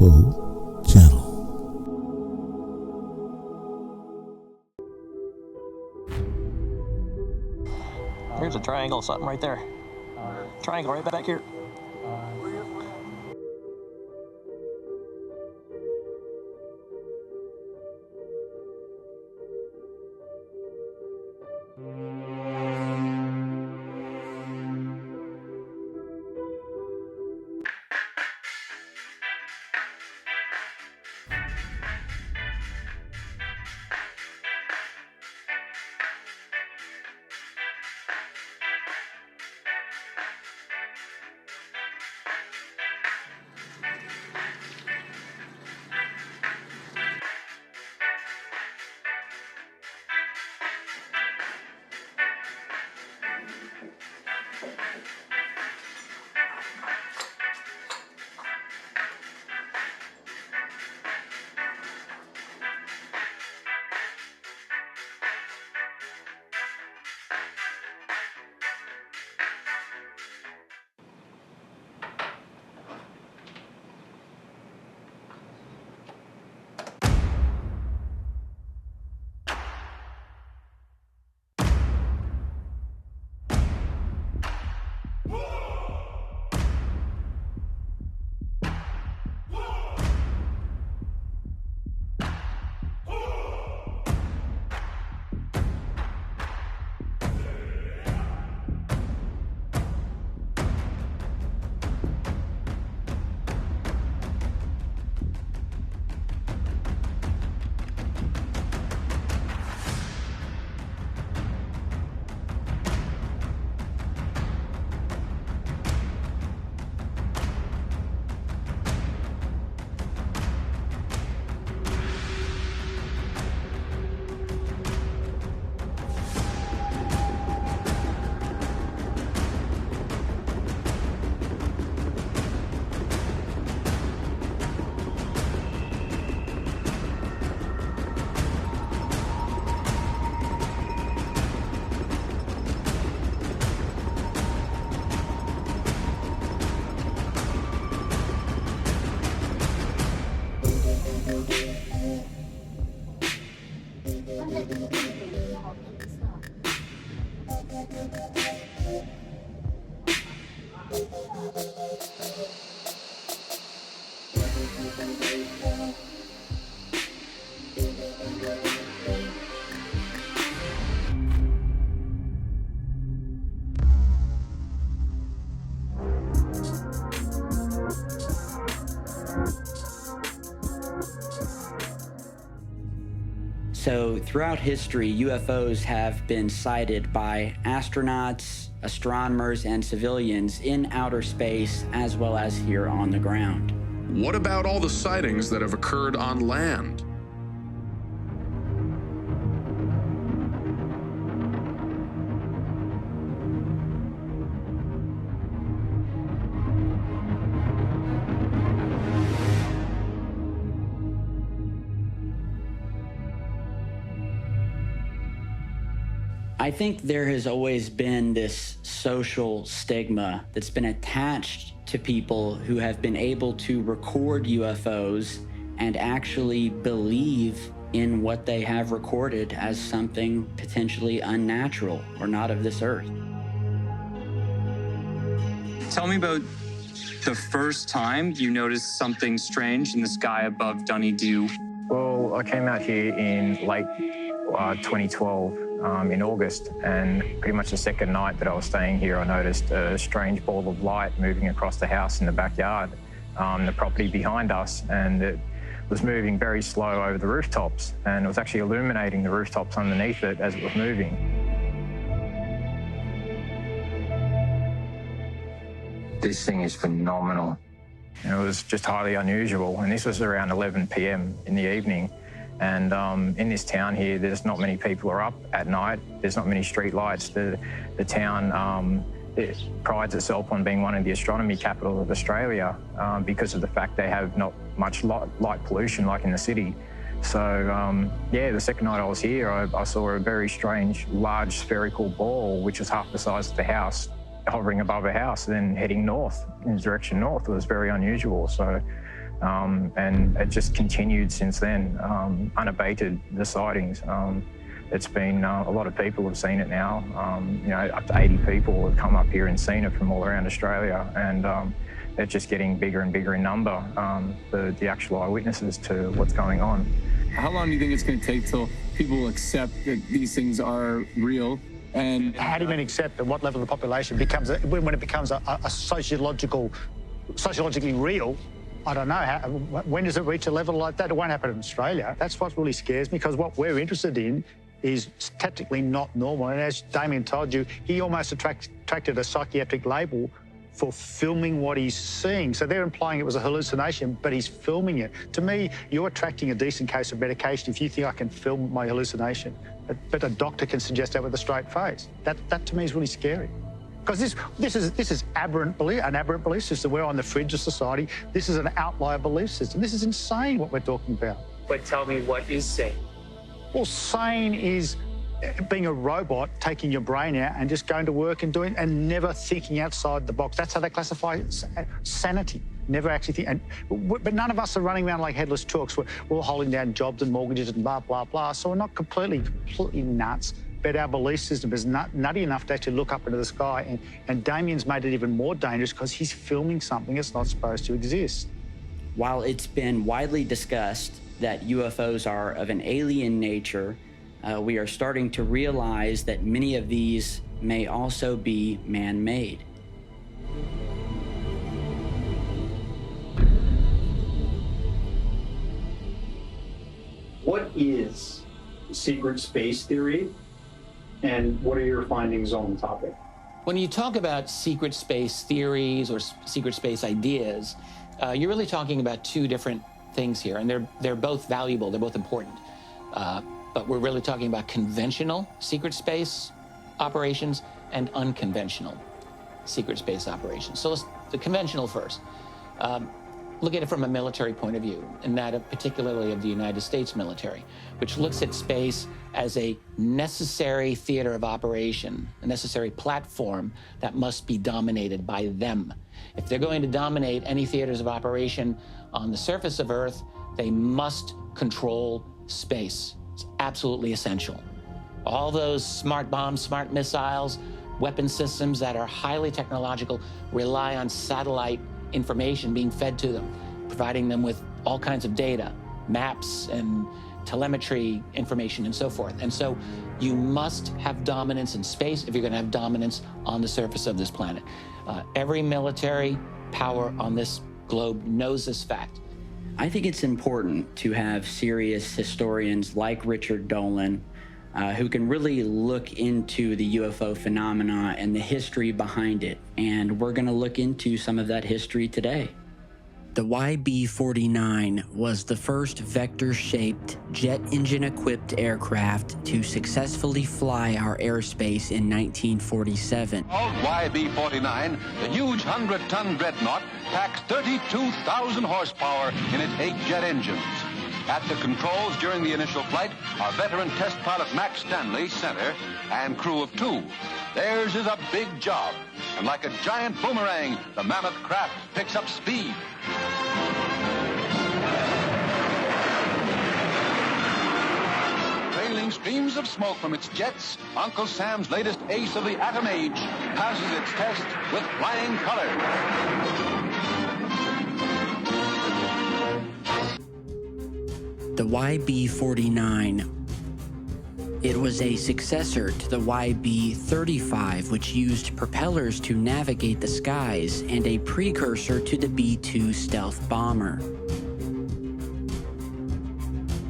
UFO Channel. Here's a triangle, something right there. Triangle right back here. So throughout history, UFOs have been sighted by astronauts, astronomers, and civilians in outer space, as well as here on the ground. What about all the sightings that have occurred on land? I think there has always been this social stigma that's been attached to people who have been able to record UFOs and actually believe in what they have recorded as something potentially unnatural or not of this earth. Tell me about the first time you noticed something strange in the sky above Dunedoo. Well, I came out here in late 2012. In August, and pretty much the second night that I was staying here, I noticed a strange ball of light moving across the house in the backyard, the property behind us, and it was moving very slow over the rooftops, and it was actually illuminating the rooftops underneath it as it was moving. This thing is phenomenal. And it was just highly unusual, and this was around 11 p.m. in the evening. And in this town here, there's not many people are up at night. There's not many street lights. The town it prides itself on being one of the astronomy capitals of Australia because of the fact they have not much light pollution like in the city. So, yeah, the second night I was here, I saw a very strange, large spherical ball, which was half the size of the house, hovering above a house and then heading north, in the direction north. It was very unusual. So And it just continued since then, unabated, the sightings. It's been, a lot of people have seen it now. You know, up to 80 people have come up here and seen it from all around Australia, and it's just getting bigger and bigger in number, the actual eyewitnesses to what's going on. How long do you think it's going to take till people accept that these things are real? And how do you mean accept at what level of the population becomes, when it becomes a sociologically real? I don't know. When does it reach a level like that? It won't happen in Australia. That's what really scares me, because what we're interested in is technically not normal. And as Damien told you, he almost attracted a psychiatric label for filming what he's seeing. So they're implying it was a hallucination, but he's filming it. To me, you're attracting a decent case of medication if you think I can film my hallucination. But a doctor can suggest that with a straight face. That to me is really scary. Because this is aberrant belief, an aberrant belief system. We're on the fringe of society. This is an outlier belief system. This is insane what we're talking about. But tell me, what is sane? Well, sane is being a robot, taking your brain out and just going to work and and never thinking outside the box. That's how they classify sanity. Never actually think. But none of us are running around like headless chooks. We're all holding down jobs and mortgages and blah, blah, blah. So we're not completely nuts. But our belief system is nutty enough to actually look up into the sky. And Damien's made it even more dangerous because he's filming something that's not supposed to exist. While it's been widely discussed that UFOs are of an alien nature, we are starting to realize that many of these may also be man-made. What is secret space theory, and what are your findings on the topic? When you talk about secret space theories or secret space ideas, you're really talking about two different things here, and they're both valuable, they're both important. But we're really talking about conventional secret space operations and unconventional secret space operations. So let's the conventional first. Look at it from a military point of view, and that particularly of the United States military, which looks at space as a necessary theater of operation, a necessary platform that must be dominated by them. If they're going to dominate any theaters of operation on the surface of Earth, they must control space. It's absolutely essential. All those smart bombs, smart missiles, weapon systems that are highly technological rely on satellite information being fed to them, providing them with all kinds of data, maps and telemetry information and so forth. And so you must have dominance in space if you're going to have dominance on the surface of this planet. Every military power on this globe knows this fact. I think it's important to have serious historians like Richard Dolan who can really look into the UFO phenomena and the history behind it. And we're going to look into some of that history today. The YB-49 was the first vector-shaped, jet engine-equipped aircraft to successfully fly our airspace in 1947. Called YB-49, the huge 100-ton dreadnought packs 32,000 horsepower in its 8 jet engines. At the controls during the initial flight are veteran test pilot Max Stanley, center, and crew of 2. Theirs is a big job, and like a giant boomerang, the mammoth craft picks up speed. Trailing streams of smoke from its jets, Uncle Sam's latest ace of the atom age passes its test with flying colors. The YB-49. It was a successor to the YB-35, which used propellers to navigate the skies, and a precursor to the B-2 stealth bomber.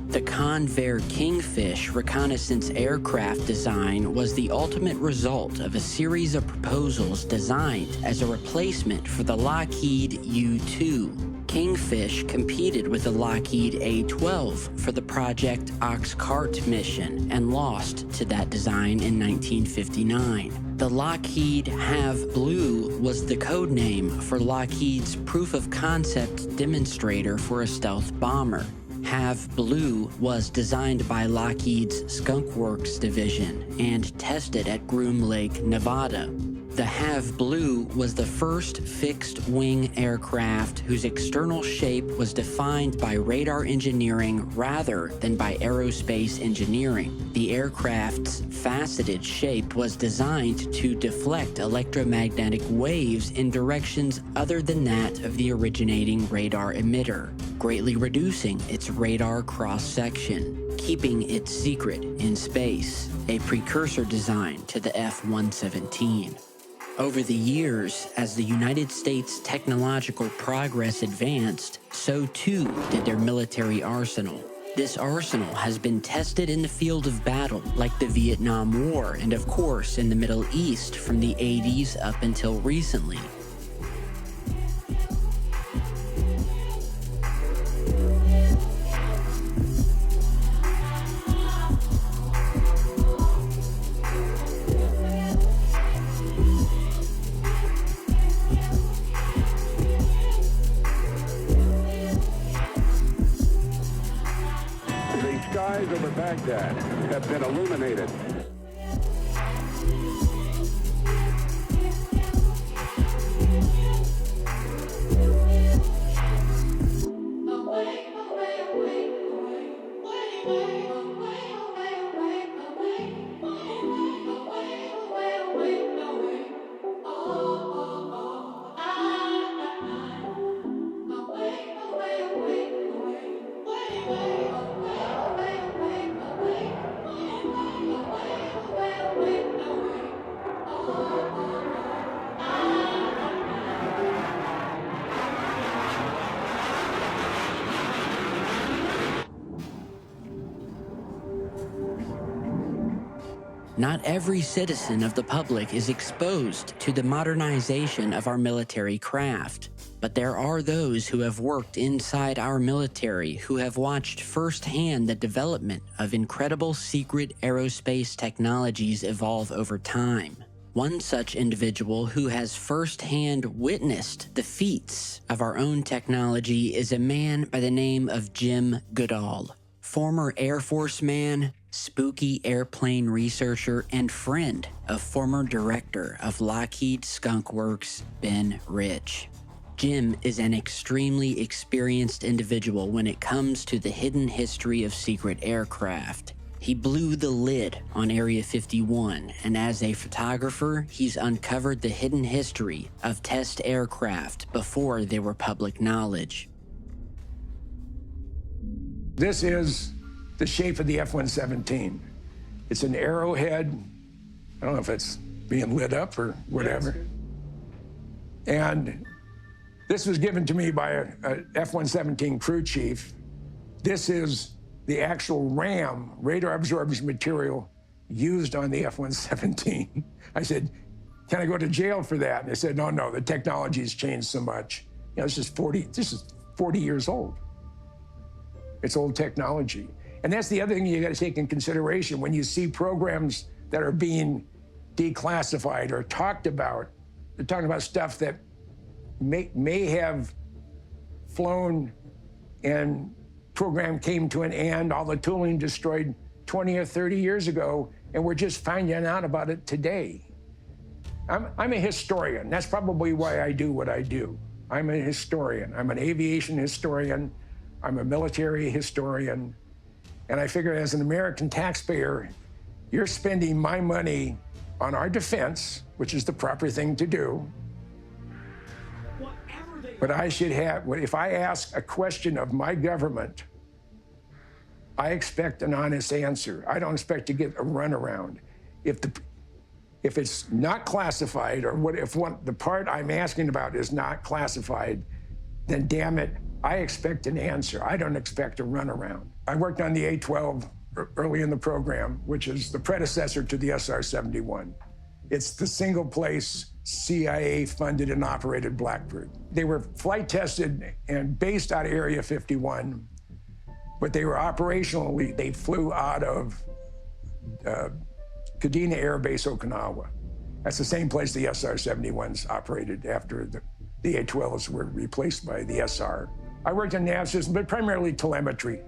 The Convair Kingfish reconnaissance aircraft design was the ultimate result of a series of proposals designed as a replacement for the Lockheed U-2. Kingfish competed with the Lockheed A-12 for the Project Oxcart mission and lost to that design in 1959. The Lockheed Have Blue was the code name for Lockheed's proof-of-concept demonstrator for a stealth bomber. Have Blue was designed by Lockheed's Skunk Works division and tested at Groom Lake, Nevada. The Have Blue was the first fixed-wing aircraft whose external shape was defined by radar engineering rather than by aerospace engineering. The aircraft's faceted shape was designed to deflect electromagnetic waves in directions other than that of the originating radar emitter, greatly reducing its radar cross-section, keeping it secret in space, a precursor design to the F-117. Over the years, as the United States' technological progress advanced, so too did their military arsenal. This arsenal has been tested in the field of battle, like the Vietnam War, and of course in the Middle East from the 80s up until recently. Skies over Baghdad have been illuminated. Not every citizen of the public is exposed to the modernization of our military craft, but there are those who have worked inside our military who have watched firsthand the development of incredible secret aerospace technologies evolve over time. One such individual who has firsthand witnessed the feats of our own technology is a man by the name of Jim Goodall, former Air Force man, spooky airplane researcher, and friend of former director of Lockheed Skunk Works, Ben Rich. Jim is an extremely experienced individual when it comes to the hidden history of secret aircraft. He blew the lid on Area 51, and as a photographer, he's uncovered the hidden history of test aircraft before they were public knowledge. This is the shape of the F-117. It's an arrowhead. I don't know if it's being lit up or whatever. And this was given to me by a F-117 crew chief. This is the actual RAM, radar absorption material, used on the F-117. I said, can I go to jail for that? And they said, no, the technology's changed so much. You know, this is 40 years old. It's old technology. And that's the other thing you got to take in consideration when you see programs that are being declassified or talked about. They're talking about stuff that may have flown and program came to an end, all the tooling destroyed 20 or 30 years ago, and we're just finding out about it today. I'm a historian. That's probably why I do what I do. I'm a historian. I'm an aviation historian. I'm a military historian. And I figure as an American taxpayer, you're spending my money on our defense, which is the proper thing to do. But I should have, if I ask a question of my government, I expect an honest answer. I don't expect to get a runaround. If it's not classified, or the part I'm asking about is not classified, then damn it, I expect an answer. I don't expect a runaround. I worked on the A-12 early in the program, which is the predecessor to the SR-71. It's the single place CIA-funded and operated Blackbird. They were flight tested and based out of Area 51, but they were operationally, they flew out of Kadena Air Base, Okinawa. That's the same place the SR-71s operated after the A-12s were replaced by the SR. I worked in nav systems, but primarily telemetry.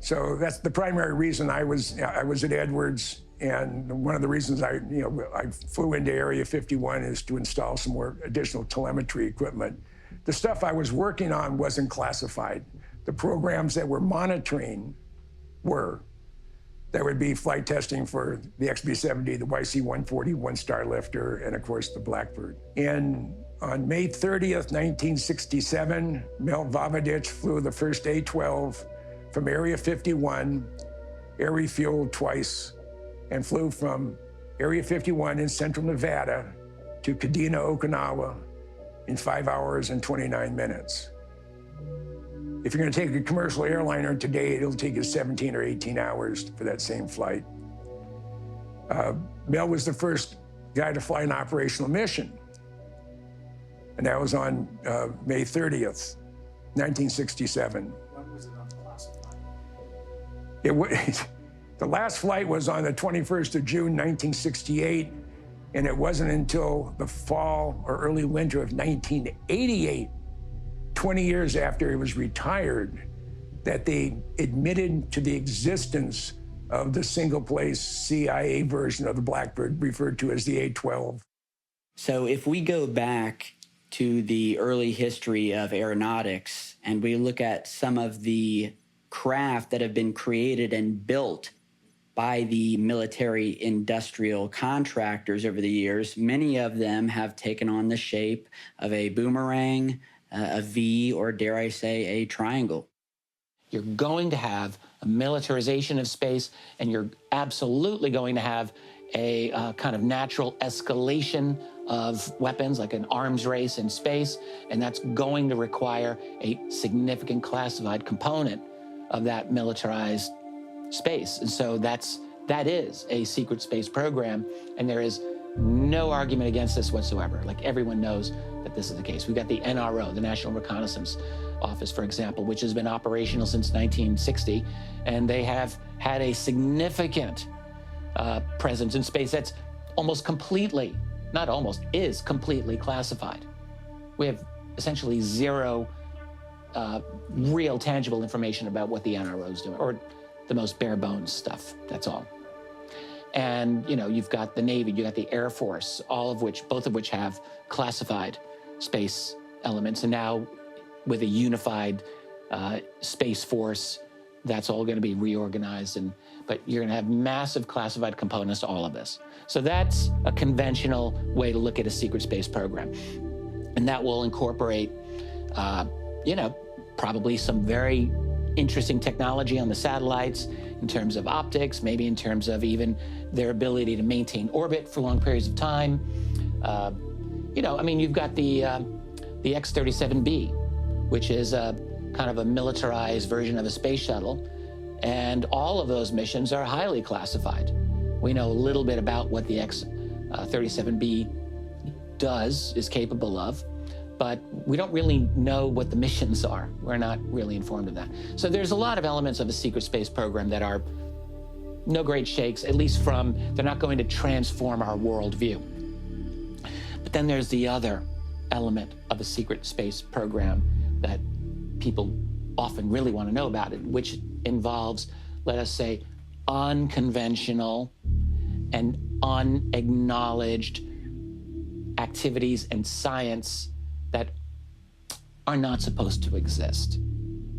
So that's the primary reason I was at Edwards And one of the reasons I flew into Area 51 is to install some more additional telemetry equipment. The stuff I was working on wasn't classified. The programs that were monitoring were. That would be flight testing for the XB-70, the YC-140 one-star lifter, and of course the Blackbird. And on May 30th, 1967, Mel Vavadich flew the first A-12 from Area 51, air refueled twice, and flew from Area 51 in central Nevada to Kadena, Okinawa in 5 hours and 29 minutes. If you're going to take a commercial airliner today, it'll take you 17 or 18 hours for that same flight. Mel was the first guy to fly an operational mission, and that was on May 30th, 1967. When was it unclassified? The last flight was on the 21st of June, 1968, and it wasn't until the fall or early winter of 1988, 20 years after he was retired, that they admitted to the existence of the single-place CIA version of the Blackbird, referred to as the A-12. So if we go back to the early history of aeronautics and we look at some of the craft that have been created and built by the military industrial contractors over the years, many of them have taken on the shape of a boomerang, a V, or dare I say, a triangle. You're going to have a militarization of space, and you're absolutely going to have a kind of natural escalation of weapons, like an arms race in space, and that's going to require a significant classified component of that militarized space. And so that is a secret space program, and there is no argument against this whatsoever. Like, everyone knows that this is the case. We've got the NRO, the National Reconnaissance Office, for example, which has been operational since 1960, and they have had a significant presence in space that's almost completely, not almost, is completely classified. We have essentially zero real tangible information about what the NRO is doing, or the most bare bones stuff, that's all. And, you know, you've got the Navy, you've got the Air Force, both of which have classified space elements. And now with a unified Space Force, that's all going to be reorganized. But you're going to have massive classified components to all of this. So that's a conventional way to look at a secret space program. And that will incorporate, probably some very interesting technology on the satellites in terms of optics, maybe in terms of even their ability to maintain orbit for long periods of time. You've got the X-37B, which is a kind of a militarized version of a space shuttle. And all of those missions are highly classified. We know a little bit about what the X-37B is capable of, but we don't really know what the missions are. We're not really informed of that. So there's a lot of elements of a secret space program that are no great shakes, at least they're not going to transform our worldview. But then there's the other element of a secret space program that people often really want to know about, which involves, let us say, unconventional and unacknowledged activities and science that are not supposed to exist.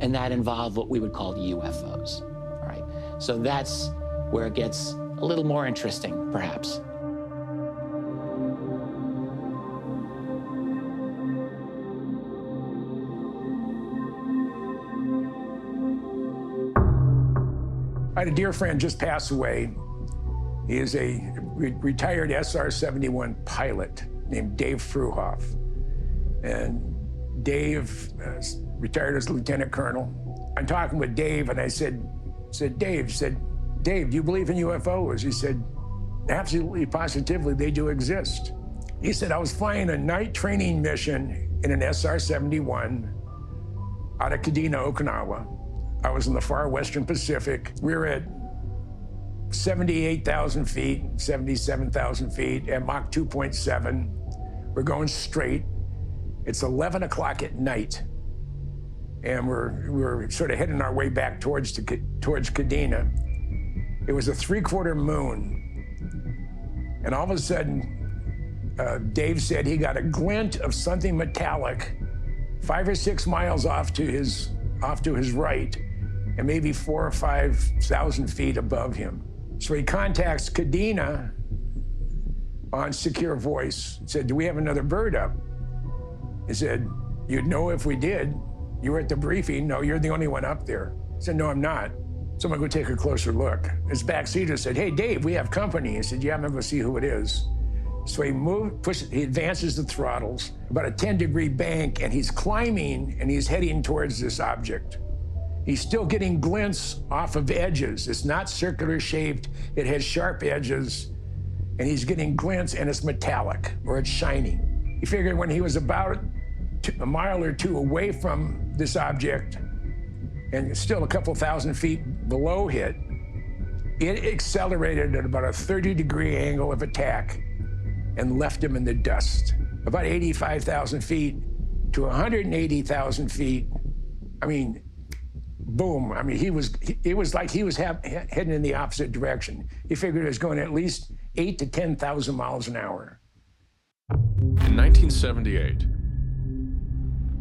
And that involve what we would call UFOs, all right? So that's where it gets a little more interesting, perhaps. I had a dear friend just pass away. He is a retired SR-71 pilot named Dave Fruhoff. And Dave retired as a lieutenant colonel. I'm talking with Dave, and I said, Dave, do you believe in UFOs? He said, absolutely, positively, they do exist. He said, I was flying a night training mission in an SR-71 out of Kadena, Okinawa. I was in the far western Pacific. We were at 78,000 feet, 77,000 feet at Mach 2.7. We're going straight. It's 11 o'clock at night, and we're sort of heading our way back towards Kadena. It was a 3/4 moon, And all of a sudden, Dave said he got a glint of something metallic 5 or 6 miles off to his right, and maybe 4,000 or 5,000 feet above him. So he contacts Kadena on secure voice, said, "Do we have another bird up?" He said, "You'd know if we did. You were at the briefing. No, you're the only one up there." He said, "No, I'm not." So I'm gonna go take a closer look. His backseater said, "Hey, Dave, we have company." He said, "Yeah, I'm gonna go see who it is." So he he advances the throttles, about a 10-degree bank, and he's climbing and he's heading towards this object. He's still getting glints off of edges. It's not circular shaped, it has sharp edges, and he's getting glints, and it's metallic, or it's shining. He figured when he was about a mile or two away from this object, and still a couple thousand feet below it accelerated at about a 30-degree angle of attack and left him in the dust. About 85,000 feet to 180,000 feet. I mean, boom. I mean, it was like he was heading in the opposite direction. He figured it was going at least 8,000 to 10,000 miles an hour. In 1978,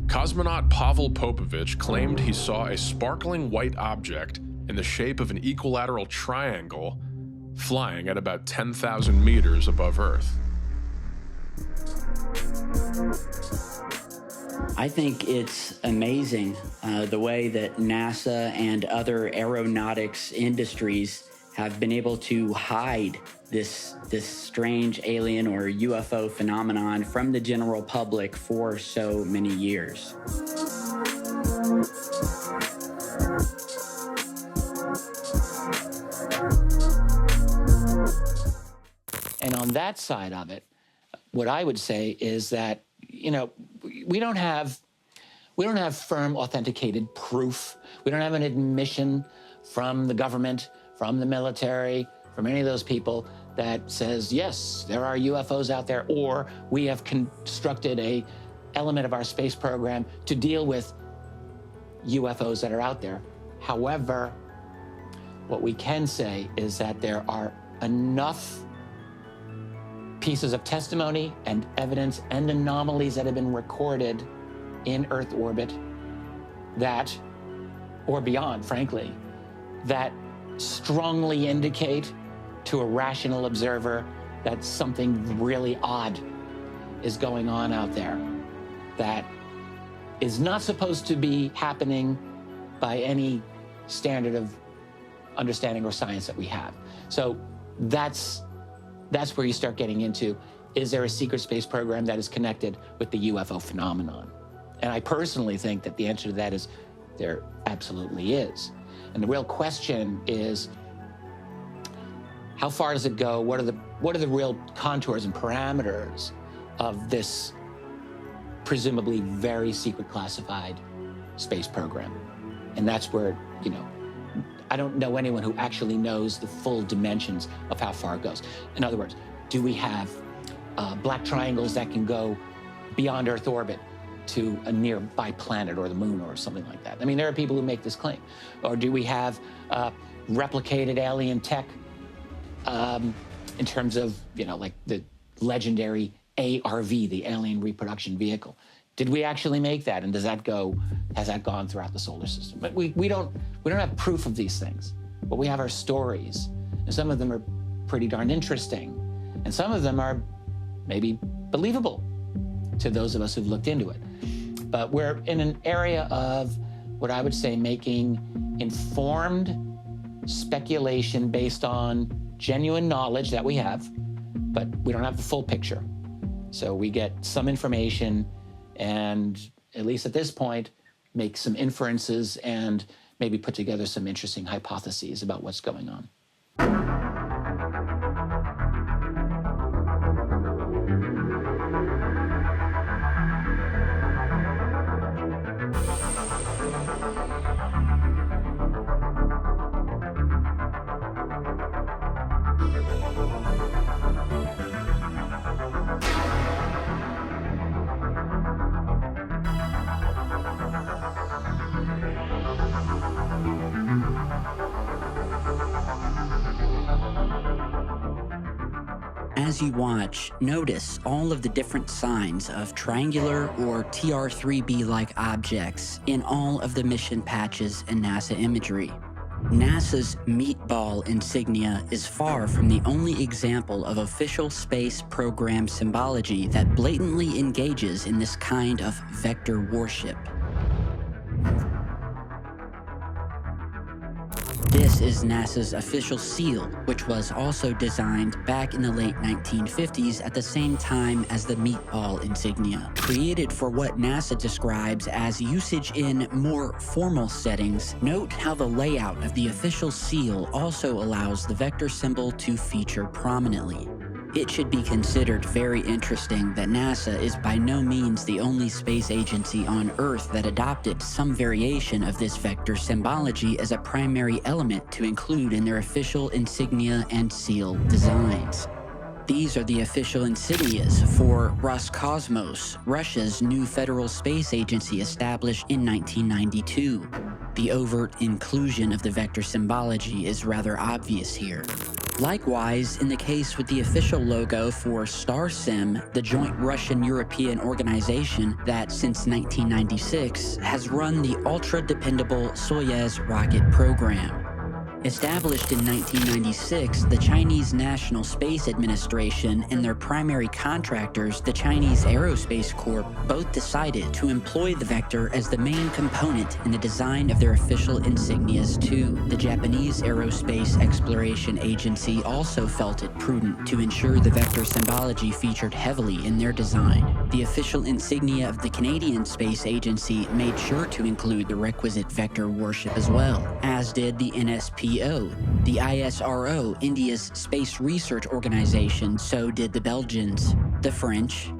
cosmonaut Pavel Popovich claimed he saw a sparkling white object in the shape of an equilateral triangle flying at about 10,000 meters above Earth. I think it's amazing the way that NASA and other aeronautics industries have been able to hide this strange alien or UFO phenomenon from the general public for so many years. And on that side of it, what I would say is that, you know, we don't have firm authenticated proof. We don't have an admission from the government, from the military, from any of those people that says, yes, there are UFOs out there, or we have constructed a element of our space program to deal with UFOs that are out there. However, what we can say is that there are enough pieces of testimony and evidence and anomalies that have been recorded in Earth orbit that, or beyond, frankly, that strongly indicate to a rational observer that something really odd is going on out there that is not supposed to be happening by any standard of understanding or science that we have. So that's where you start getting into, is there a secret space program that is connected with the UFO phenomenon? And I personally think that the answer to that is there absolutely is. And the real question is, how far does it go? What are the real contours and parameters of this presumably very secret classified space program? And that's where, you know, I don't know anyone who actually knows the full dimensions of how far it goes. In other words, do we have black triangles that can go beyond Earth orbit to a nearby planet or the moon or something like that? I mean, there are people who make this claim. Or do we have replicated alien tech in terms of, you know, like the legendary ARV, the Alien Reproduction Vehicle? Did we actually make that, and has that gone throughout the solar system? But we don't have proof of these things, but we have our stories, and some of them are pretty darn interesting, and some of them are maybe believable to those of us who've looked into it. But we're in an area of what I would say making informed speculation based on genuine knowledge that we have, but we don't have the full picture. So we get some information and, at least at this point, make some inferences and maybe put together some interesting hypotheses about what's going on. As you watch, notice all of the different signs of triangular or TR-3B-like objects in all of the mission patches and NASA imagery. NASA's meatball insignia is far from the only example of official space program symbology that blatantly engages in this kind of vector worship. This is NASA's official seal, which was also designed back in the late 1950s at the same time as the meatball insignia. Created for what NASA describes as usage in more formal settings, note how the layout of the official seal also allows the vector symbol to feature prominently. It should be considered very interesting that NASA is by no means the only space agency on Earth that adopted some variation of this vector symbology as a primary element to include in their official insignia and seal designs. These are the official insignias for Roscosmos, Russia's new federal space agency established in 1992. The overt inclusion of the vector symbology is rather obvious here. Likewise, in the case with the official logo for StarSim, the joint Russian-European organization that since 1996 has run the ultra-dependable Soyuz rocket program. Established in 1996, the Chinese National Space Administration and their primary contractors, the Chinese Aerospace Corp, both decided to employ the vector as the main component in the design of their official insignias too. The Japanese Aerospace Exploration Agency also felt it prudent to ensure the vector symbology featured heavily in their design. The official insignia of the Canadian Space Agency made sure to include the requisite vector worship as well, as did the NSPO. The ISRO, India's space research organization, so did the Belgians, the French,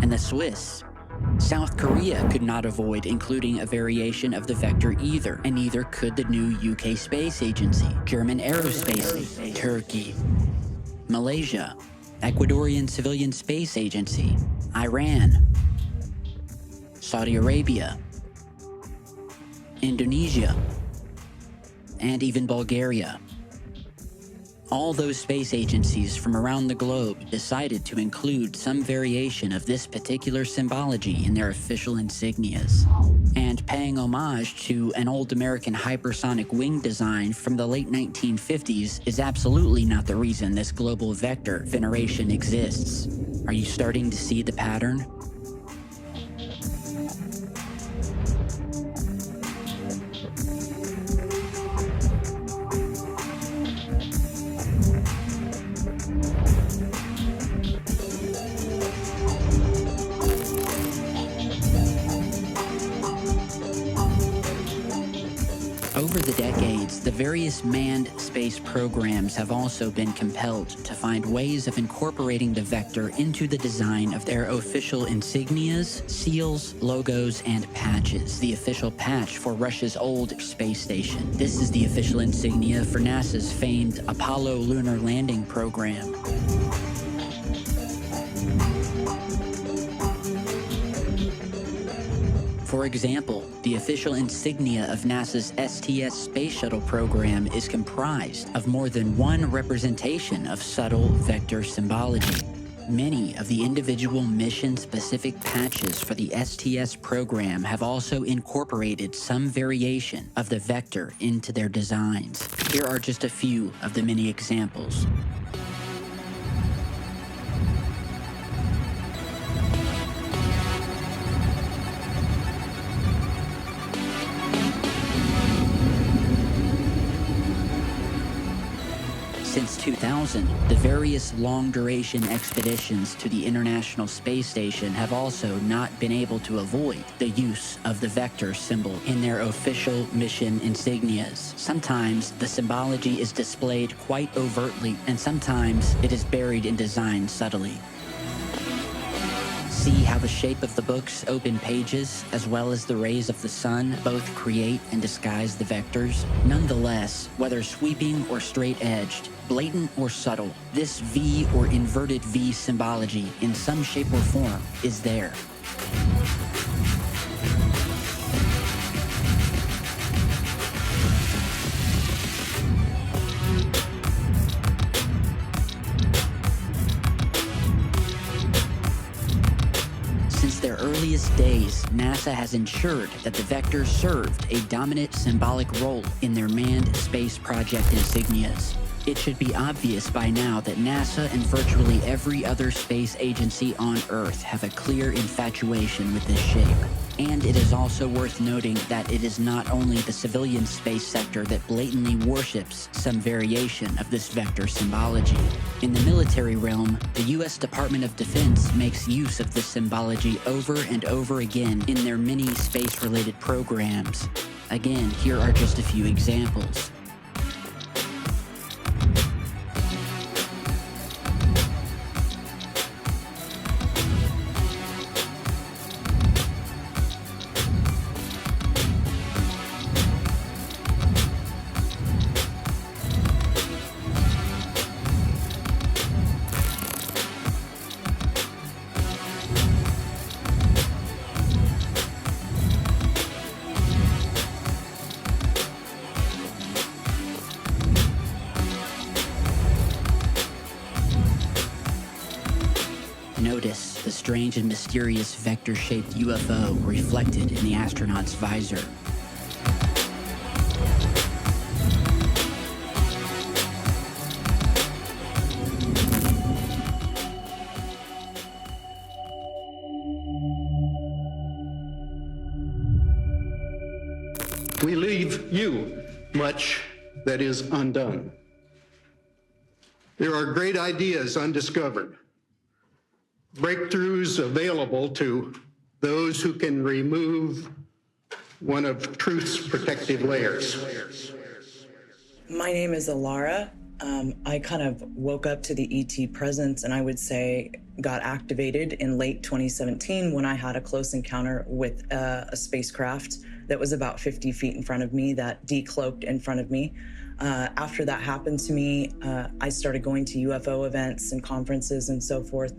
and the Swiss. South Korea could not avoid including a variation of the vector either, and neither could the new UK Space Agency, German Aerospace, Turkey, Malaysia, Ecuadorian Civilian Space Agency, Iran, Saudi Arabia, Indonesia, and even Bulgaria. All those space agencies from around the globe decided to include some variation of this particular symbology in their official insignias. And paying homage to an old American hypersonic wing design from the late 1950s is absolutely not the reason this global vector veneration exists. Are you starting to see the pattern? Over the decades, the various manned space programs have also been compelled to find ways of incorporating the vector into the design of their official insignias, seals, logos, and patches. The official patch for Russia's old space station. This is the official insignia for NASA's famed Apollo lunar landing program. For example, the official insignia of NASA's STS space shuttle program is comprised of more than one representation of subtle vector symbology. Many of the individual mission-specific patches for the STS program have also incorporated some variation of the vector into their designs. Here are just a few of the many examples. Since 2000, the various long-duration expeditions to the International Space Station have also not been able to avoid the use of the vector symbol in their official mission insignias. Sometimes the symbology is displayed quite overtly, and sometimes it is buried in design subtly. See how the shape of the book's open pages, as well as the rays of the sun, both create and disguise the vectors? Nonetheless, whether sweeping or straight-edged, blatant or subtle, this V or inverted V symbology, in some shape or form, is there. earliest days, NASA has ensured that the vectors served a dominant symbolic role in their manned space project insignias. It should be obvious by now that NASA and virtually every other space agency on Earth have a clear infatuation with this shape. And it is also worth noting that it is not only the civilian space sector that blatantly worships some variation of this vector symbology. In the military realm, the U.S. Department of Defense makes use of this symbology over and over again in their many space-related programs. Again, here are just a few examples. Notice the strange and mysterious vector-shaped UFO reflected in the astronaut's visor. We leave you much that is undone. There are great ideas undiscovered, breakthroughs available to those who can remove one of truth's protective layers. My name is Alara. I kind of woke up to the ET presence, and I would say got activated in late 2017 when I had a close encounter with a spacecraft that was about 50 feet in front of me that decloaked in front of me. After that happened to me, I started going to UFO events and conferences and so forth,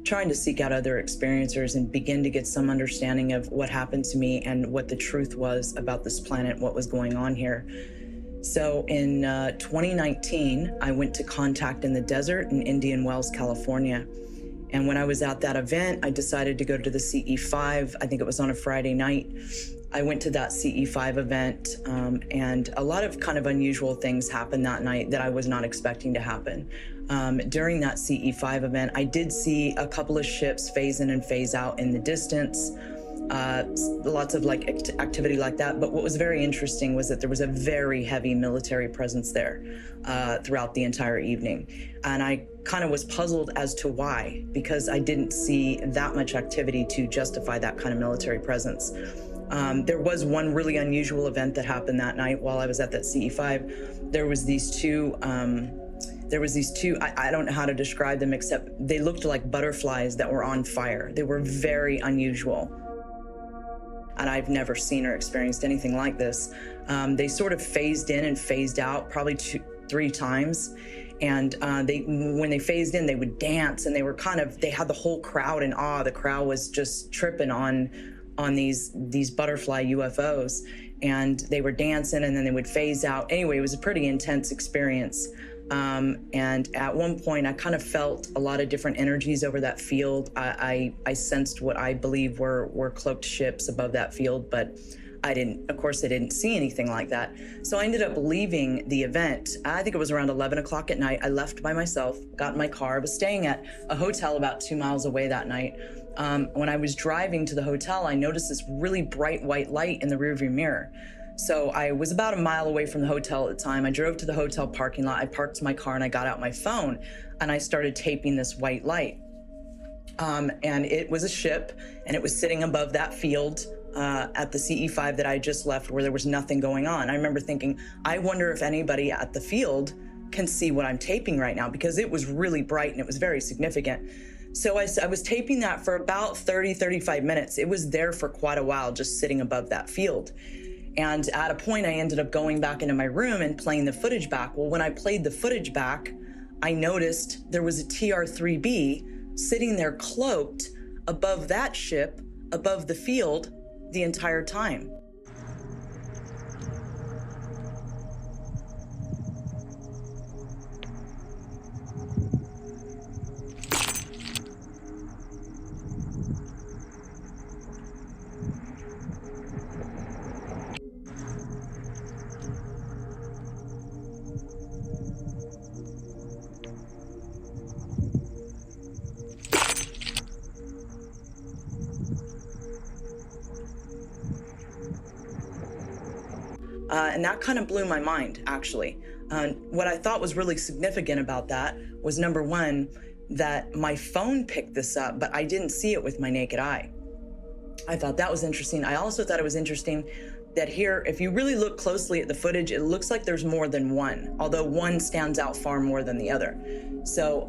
trying to seek out other experiencers and begin to get some understanding of what happened to me and what the truth was about this planet, what was going on here. So in 2019, I went to Contact in the Desert in Indian Wells, California. And when I was at that event, I decided to go to the CE5. I think it was on a Friday night. I went to that CE5 event, and a lot of kind of unusual things happened that night that I was not expecting to happen. During that CE5 event, I did see a couple of ships phase in and phase out in the distance, lots of like activity like that. But what was very interesting was that there was a very heavy military presence there throughout the entire evening. And I kind of was puzzled as to why, because I didn't see that much activity to justify that kind of military presence. There was one really unusual event that happened that night while I was at that CE5. There was these two, I don't know how to describe them, except they looked like butterflies that were on fire. They were very unusual. And I've never seen or experienced anything like this. They sort of phased in and phased out probably 3 times. And when they phased in, they would dance, and they had the whole crowd in awe. The crowd was just tripping on these butterfly UFOs, and they were dancing, and then they would phase out. Anyway, it was a pretty intense experience. And at one point, I kind of felt a lot of different energies over that field. I sensed what I believe were cloaked ships above that field, but of course, I didn't see anything like that. So I ended up leaving the event. I think it was around 11 o'clock at night. I left by myself, got in my car. I was staying at a hotel about 2 miles away that night. When I was driving to the hotel, I noticed this really bright white light in the rearview mirror. So I was about a mile away from the hotel at the time. I drove to the hotel parking lot. I parked my car and I got out my phone and I started taping this white light. And it was a ship, and it was sitting above that field at the CE5 that I just left, where there was nothing going on. I remember thinking, I wonder if anybody at the field can see what I'm taping right now, because it was really bright and it was very significant. So I was taping that for about 35 minutes. It was there for quite a while, just sitting above that field. And at a point, I ended up going back into my room and playing the footage back. Well, when I played the footage back, I noticed there was a TR-3B sitting there cloaked above that ship, above the field, the entire time. And that kind of blew my mind, actually. What I thought was really significant about that was, number one, that my phone picked this up, but I didn't see it with my naked eye. I thought that was interesting. I also thought it was interesting that here, if you really look closely at the footage, it looks like there's more than one, although one stands out far more than the other. So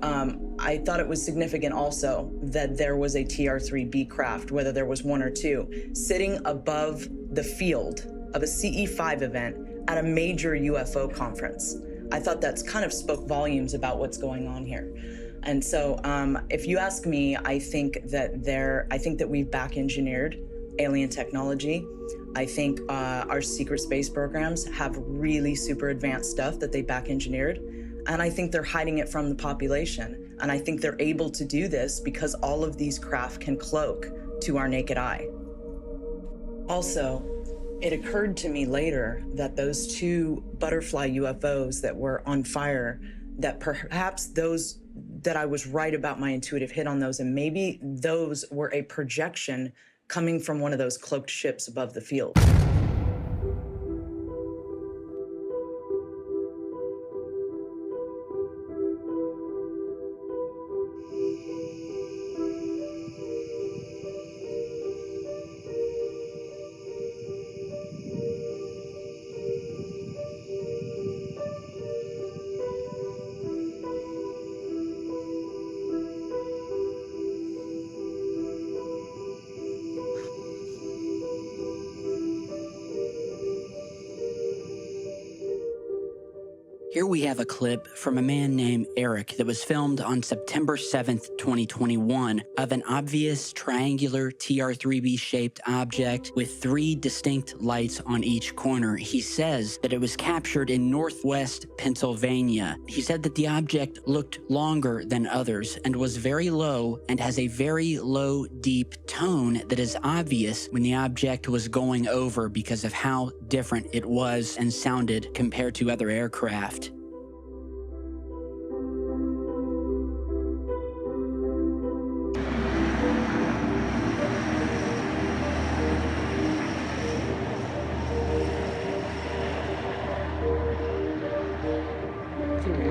I thought it was significant also that there was a TR-3B craft, whether there was one or two, sitting above the field of a CE5 event at a major UFO conference. I thought that's kind of spoke volumes about what's going on here. And so if you ask me, I think that we've back-engineered alien technology. I think our secret space programs have really super advanced stuff that they back-engineered. And I think they're hiding it from the population. And I think they're able to do this because all of these craft can cloak to our naked eye. Also, it occurred to me later that those two butterfly UFOs that were on fire, that perhaps those, that I was right about my intuitive hit on those, and maybe those were a projection coming from one of those cloaked ships above the field. Here we have a clip from a man named Eric that was filmed on September 7th, 2021, of an obvious triangular TR-3B shaped object with 3 distinct lights on each corner. He says that it was captured in northwest Pennsylvania. He said that the object looked longer than others and was very low and has a very low, deep tone that is obvious when the object was going over because of how different it was and sounded compared to other aircraft.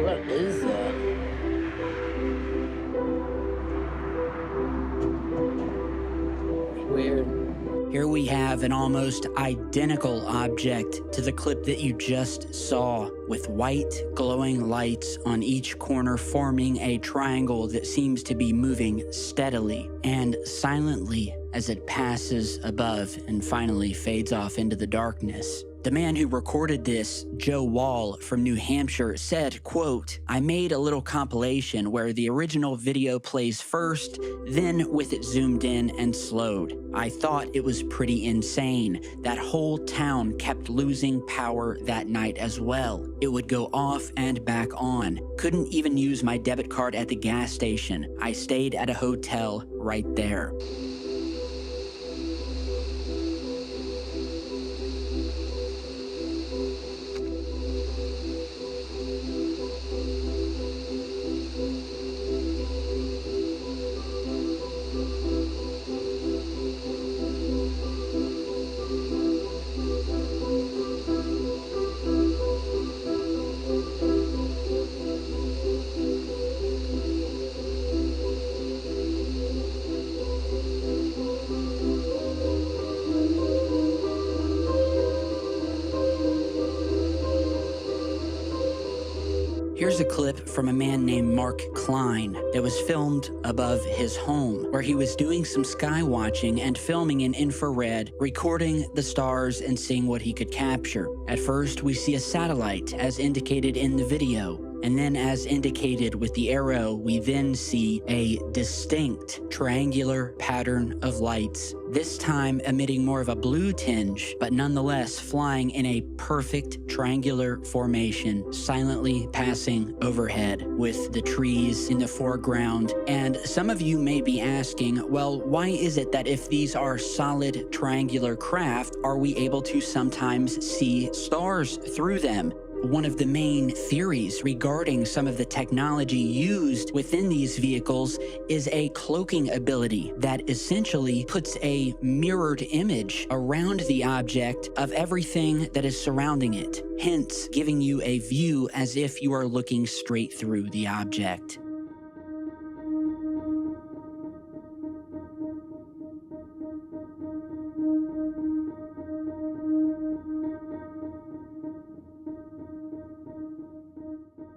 What is that? Weird. Here we have an almost identical object to the clip that you just saw, with white glowing lights on each corner forming a triangle that seems to be moving steadily and silently as it passes above and finally fades off into the darkness. The man who recorded this, Joe Wall from New Hampshire, said, quote, "I made a little compilation where the original video plays first, then with it zoomed in and slowed. I thought it was pretty insane. That whole town kept losing power that night as well. It would go off and back on. Couldn't even use my debit card at the gas station. I stayed at a hotel right there." Here's a clip from a man named Mark Klein that was filmed above his home, where he was doing some sky watching and filming in infrared, recording the stars and seeing what he could capture. At first, we see a satellite as indicated in the video. And then as indicated with the arrow, we then see a distinct triangular pattern of lights, this time emitting more of a blue tinge, but nonetheless flying in a perfect triangular formation, silently passing overhead with the trees in the foreground. And some of you may be asking, well, why is it that if these are solid triangular craft, are we able to sometimes see stars through them? one of the main theories regarding some of the technology used within these vehicles is a cloaking ability that essentially puts a mirrored image around the object of everything that is surrounding it, hence giving you a view as if you are looking straight through the object.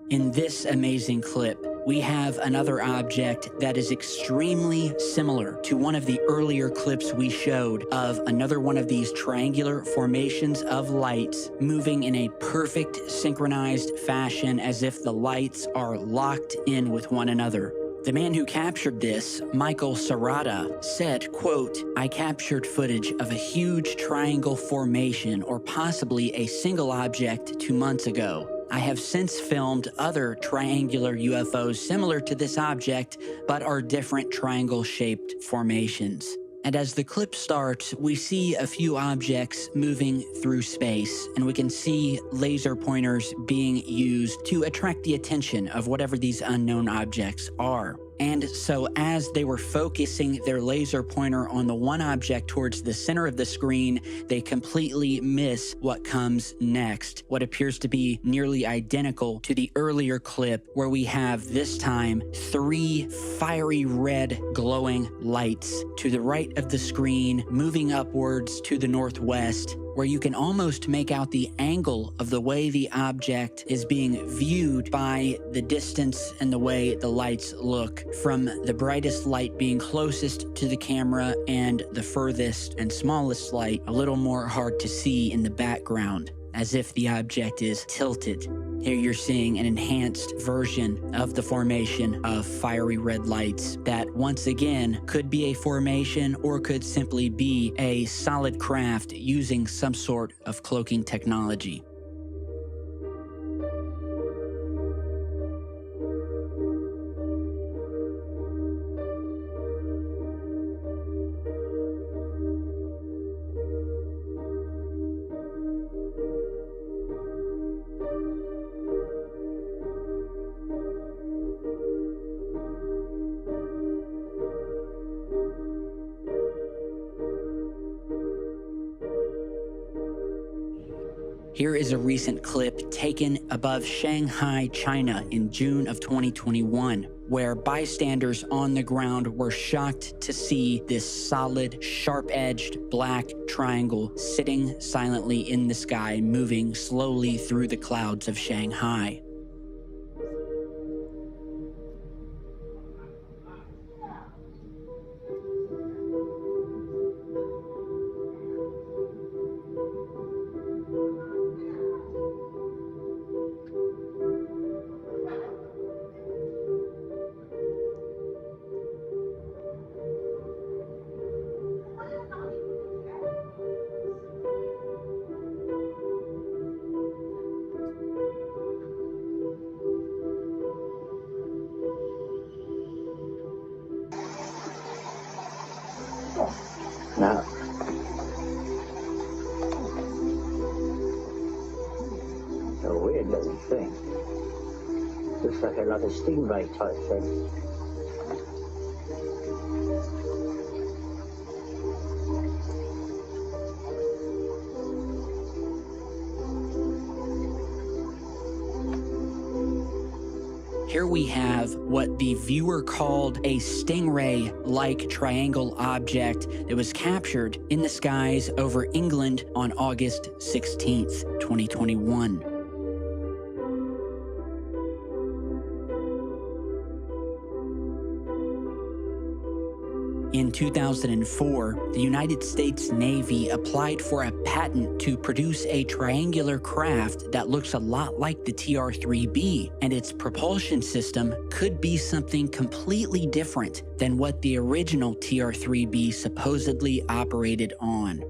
In this amazing clip, we have another object that is extremely similar to one of the earlier clips we showed of another one of these triangular formations of lights moving in a perfect synchronized fashion as if the lights are locked in with one another. The man who captured this, Michael Serrata, said, quote, "I captured footage of a huge triangle formation or possibly a single object 2 months ago. I have since filmed other triangular UFOs similar to this object, but are different triangle-shaped formations." And as the clip starts, we see a few objects moving through space, and we can see laser pointers being used to attract the attention of whatever these unknown objects are. And so as they were focusing their laser pointer on the one object towards the center of the screen, they completely miss what comes next, what appears to be nearly identical to the earlier clip where we have this time 3 fiery red glowing lights to the right of the screen, moving upwards to the northwest, where you can almost make out the angle of the way the object is being viewed by the distance and the way the lights look, from the brightest light being closest to the camera and the furthest and smallest light a little more hard to see in the background, as if the object is tilted. Here you're seeing an enhanced version of the formation of fiery red lights that once again could be a formation or could simply be a solid craft using some sort of cloaking technology. Here is a recent clip taken above Shanghai, China in June of 2021, where bystanders on the ground were shocked to see this solid, sharp-edged black triangle sitting silently in the sky, moving slowly through the clouds of Shanghai. Now, a weird little thing. Looks like a stingray type thing. Here we have what the viewer called a stingray-like triangle object that was captured in the skies over England on August 16th, 2021. In 2004, the United States Navy applied for a patent to produce a triangular craft that looks a lot like the TR-3B, and its propulsion system could be something completely different than what the original TR-3B supposedly operated on.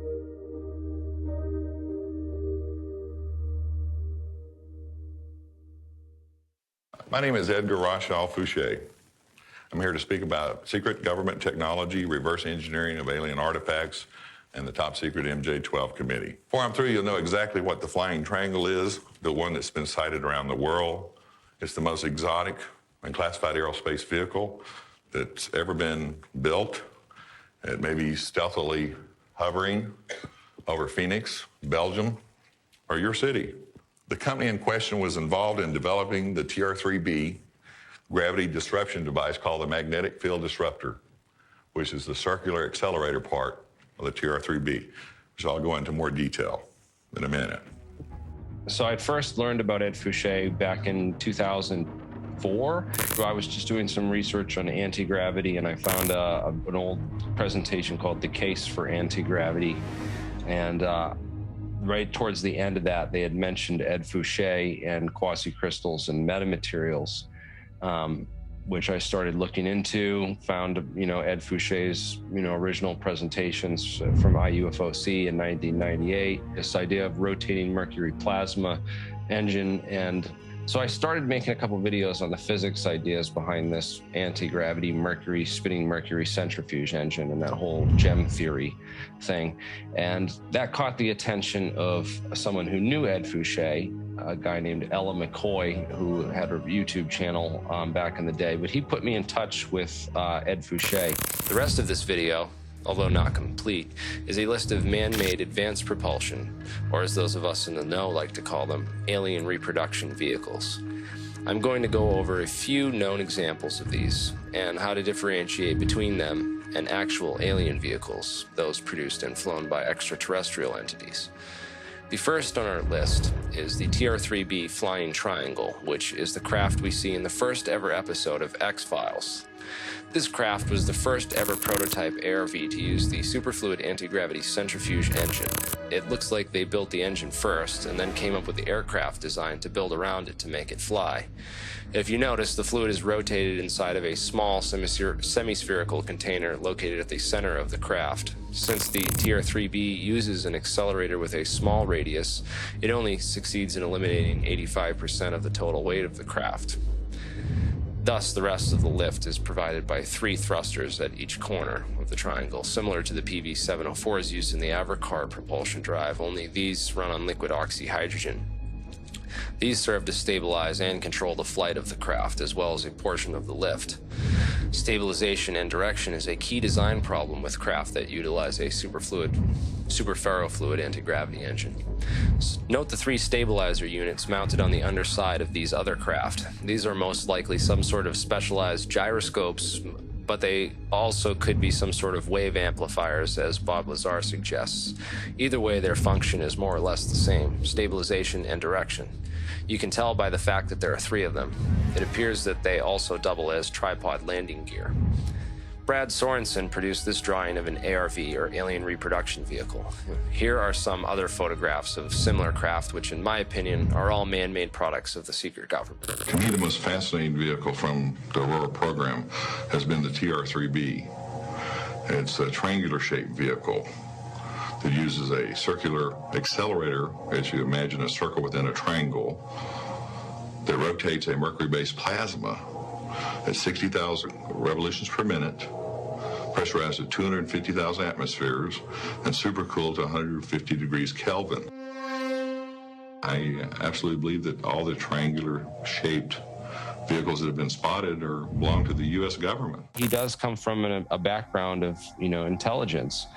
My name is Edgar Rochal Fouché. I'm here to speak about secret government technology, reverse engineering of alien artifacts, and the top secret MJ-12 committee. Before I'm through, you'll know exactly what the flying triangle is, the one that's been sighted around the world. It's the most exotic and classified aerospace vehicle that's ever been built. It may be stealthily hovering over Phoenix, Belgium, or your city. The company in question was involved in developing the TR-3B gravity disruption device called the magnetic field disruptor, which is the circular accelerator part of the TR-3B, which I'll go into more detail in a minute. So I'd first learned about Ed Fouché back in 2004. I was just doing some research on anti-gravity, and I found an old presentation called The Case for Anti-Gravity. And right towards the end of that, they had mentioned Ed Fouché and quasicrystals and metamaterials, which I started looking into, found, Ed Fouché's, original presentations from IUFOC in 1998, this idea of rotating mercury plasma engine. And so I started making a couple videos on the physics ideas behind this anti-gravity spinning mercury centrifuge engine and that whole gem theory thing. And that caught the attention of someone who knew Ed Fouché, a guy named Ella McCoy, who had a YouTube channel back in the day, but he put me in touch with Ed Fouché. The rest of this video, although not complete, is a list of man-made advanced propulsion, or as those of us in the know like to call them, alien reproduction vehicles. I'm going to go over a few known examples of these and how to differentiate between them and actual alien vehicles, those produced and flown by extraterrestrial entities. The first on our list is the TR-3B Flying Triangle, which is the craft we see in the first ever episode of X-Files. This craft was the first ever prototype ARV to use the superfluid anti-gravity centrifuge engine. It looks like they built the engine first and then came up with the aircraft design to build around it to make it fly. If you notice, the fluid is rotated inside of a small semi-spherical container located at the center of the craft. Since the TR-3B uses an accelerator with a small radius, it only succeeds in eliminating 85% of the total weight of the craft. Thus, the rest of the lift is provided by 3 thrusters at each corner of the triangle, similar to the PV-704s used in the Avercar propulsion drive, only these run on liquid oxyhydrogen. These serve to stabilize and control the flight of the craft, as well as a portion of the lift. Stabilization and direction is a key design problem with craft that utilize a superferrofluid anti-gravity engine. Note the 3 stabilizer units mounted on the underside of these other craft. These are most likely some sort of specialized gyroscopes, but they also could be some sort of wave amplifiers, as Bob Lazar suggests. Either way, their function is more or less the same: stabilization and direction. You can tell by the fact that there are 3 of them. It appears that they also double as tripod landing gear. Brad Sorensen produced this drawing of an ARV, or alien reproduction vehicle. Here are some other photographs of similar craft, which in my opinion are all man-made products of the secret government. To me, the most fascinating vehicle from the Aurora program has been the TR-3B. It's a triangular-shaped vehicle that uses a circular accelerator, as you imagine a circle within a triangle, that rotates a mercury-based plasma at 60,000 revolutions per minute, pressurized at 250,000 atmospheres, and supercooled to 150 degrees Kelvin. I absolutely believe that all the triangular-shaped vehicles that have been spotted belong to the U.S. government. He does come from a background of, intelligence,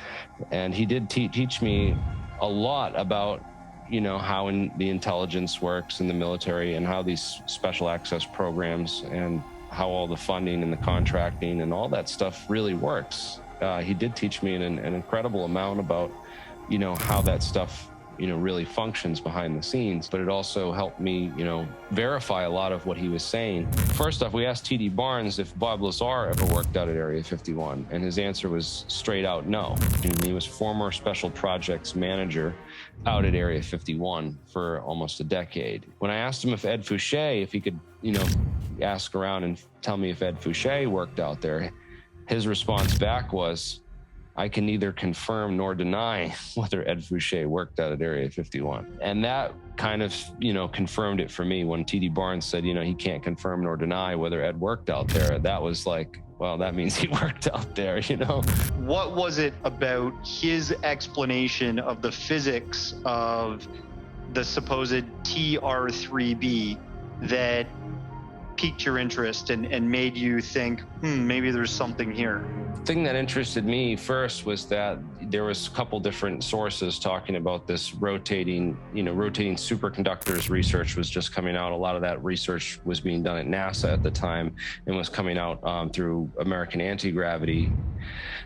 and he did teach me a lot about, how the intelligence works in the military and how these special access programs and how all the funding and the contracting and all that stuff really works. He did teach me an incredible amount about, how that stuff really functions behind the scenes, but it also helped me, verify a lot of what he was saying. First off, we asked T.D. Barnes if Bob Lazar ever worked out at Area 51, and his answer was straight out no. And he was former special projects manager out at Area 51 for almost a decade. When I asked him if Ed Fouché, if he could, ask around and tell me if Ed Fouché worked out there, his response back was, I can neither confirm nor deny whether Ed Fouché worked out at Area 51. And that kind of, confirmed it for me when T.D. Barnes said, he can't confirm nor deny whether Ed worked out there. That was like, well, that means he worked out there, What was it about his explanation of the physics of the supposed TR3B that piqued your interest and made you think, maybe there's something here? The thing that interested me first was that there was a couple different sources talking about this rotating superconductors research was just coming out. A lot of that research was being done at NASA at the time and was coming out through American Anti-Gravity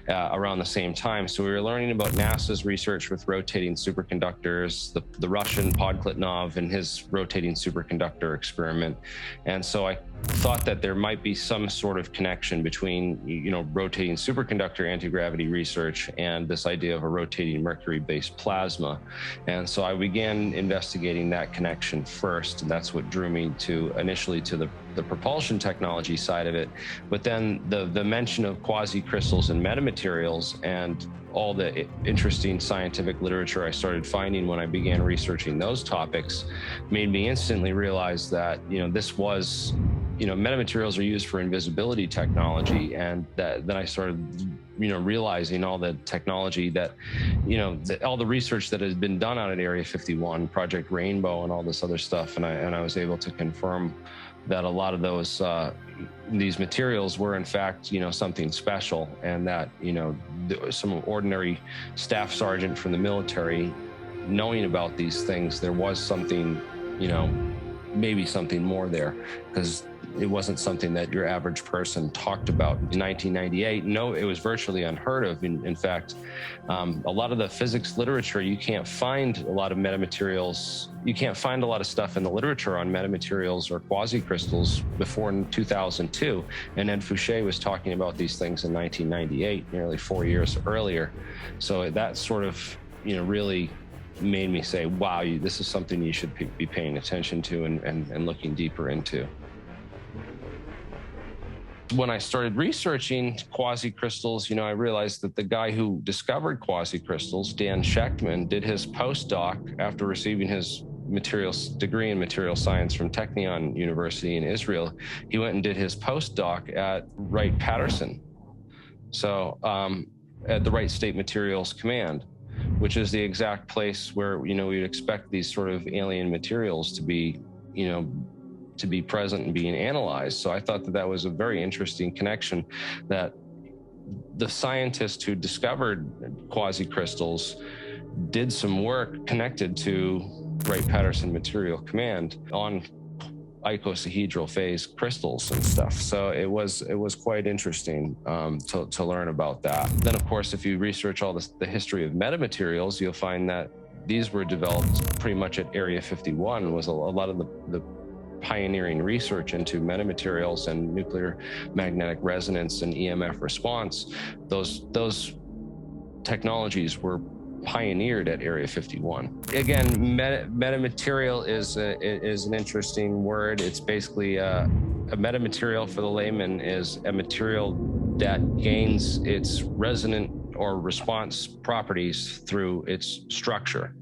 around the same time. So we were learning about NASA's research with rotating superconductors, the Russian Podkletnov and his rotating superconductor experiment. And so I thought that there might be some sort of connection between, rotating superconductor anti-gravity research and this idea of a rotating mercury-based plasma. And so I began investigating that connection first, and that's what drew me initially to the propulsion technology side of it. But then the mention of quasi-crystals and metamaterials and all the interesting scientific literature I started finding when I began researching those topics made me instantly realize that, this was, metamaterials are used for invisibility technology. And then I started, realizing all the technology that, all the research that has been done out at Area 51, Project Rainbow and all this other stuff. And I was able to confirm that a lot of those, these materials were in fact, something special, and that, some ordinary staff sergeant from the military knowing about these things, there was something, maybe something more there, because it wasn't something that your average person talked about. In 1998, no, it was virtually unheard of. In fact, a lot of the physics literature, you can't find a lot of metamaterials. You can't find a lot of stuff in the literature on metamaterials or quasi-crystals before 2002. And Ed Fouché was talking about these things in 1998, nearly 4 years earlier. So that sort of, really made me say, wow, this is something you should be paying attention to and looking deeper into. When I started researching quasi-crystals, I realized that the guy who discovered quasi-crystals, Dan Shechtman, did his postdoc after receiving his degree in material science from Technion University in Israel. He went and did his postdoc at Wright-Patterson, so at the Wright State Materials Command, which is the exact place where, we'd expect these sort of alien materials to be, to be present and being analyzed. So I thought that was a very interesting connection, that the scientist who discovered quasi-crystals did some work connected to Wright-Patterson Material Command on icosahedral phase crystals and stuff. So it was quite interesting to learn about that. Then, of course, if you research all the history of metamaterials, you'll find that these were developed pretty much at Area 51. Was a lot of the pioneering research into metamaterials and nuclear magnetic resonance and EMF response. Those technologies were pioneered at Area 51. Again, metamaterial is an interesting word. It's basically a metamaterial for the layman is a material that gains its resonant or response properties through its structure,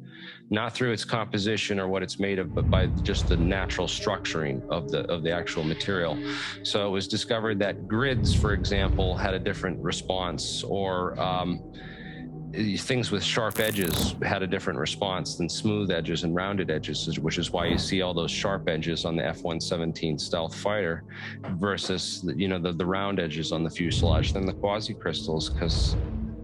not through its composition or what it's made of, but by just the natural structuring of the actual material. So it was discovered that grids, for example, had a different response, or things with sharp edges had a different response than smooth edges and rounded edges, which is why you see all those sharp edges on the F-117 stealth fighter versus the round edges on the fuselage. Then the quasi-crystals, because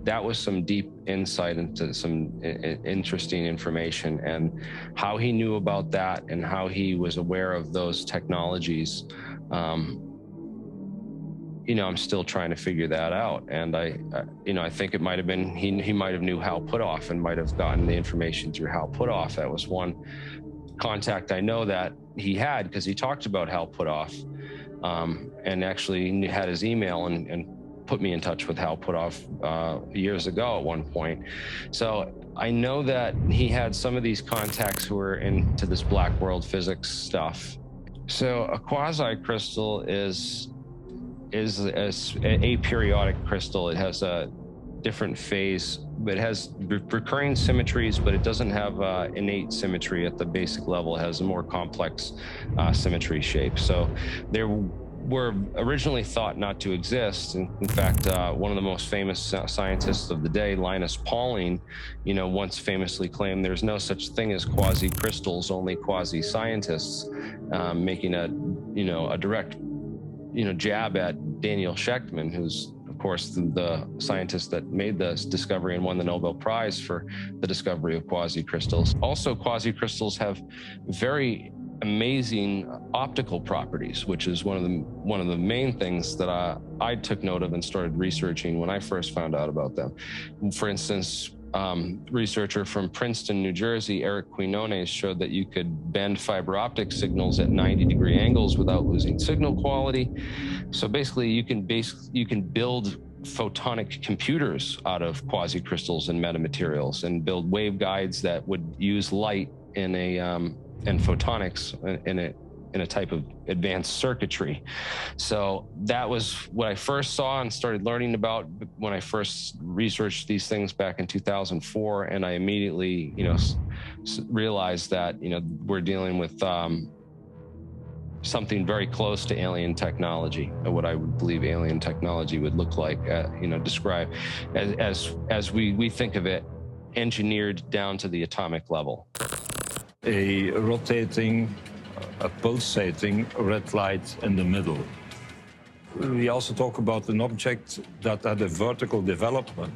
that was some deep insight into some interesting information, and how he knew about that and how he was aware of those technologies. I'm still trying to figure that out. And I think it might have been, he might have knew Hal Puthoff and might have gotten the information through Hal Puthoff. That was one contact I know that he had, because he talked about Hal Puthoff, and actually had his email and put me in touch with Hal Puthoff years ago at one point. So I know that he had some of these contacts who were into this black world physics stuff. So a quasi-crystal is a aperiodic crystal. It has different phase. It has recurring symmetries, but it doesn't have innate symmetry at the basic level. It has a more complex symmetry shape. So there were originally thought not to exist. In fact, one of the most famous scientists of the day, Linus Pauling, once famously claimed there's no such thing as quasi-crystals, only quasi-scientists, making a direct, jab at Daniel Schechtman, who's of course the scientist that made this discovery and won the Nobel Prize for the discovery of quasi-crystals. Also, quasi-crystals have very amazing optical properties, which is one of the main things that I took note of and started researching when I first found out about them. For instance, researcher from Princeton, New Jersey, Eric Quinones, showed that you could bend fiber optic signals at 90-degree angles without losing signal quality. So basically, you can build photonic computers out of quasi-crystals and metamaterials, and build waveguides that would use light in and photonics in a type of advanced circuitry. So that was what I first saw and started learning about when I first researched these things back in 2004. And I immediately, realized that, we're dealing with something very close to alien technology, and what I would believe alien technology would look like, describe as we think of it, engineered down to the atomic level. A rotating, a pulsating red light in the middle. We also talk about an object that had a vertical development.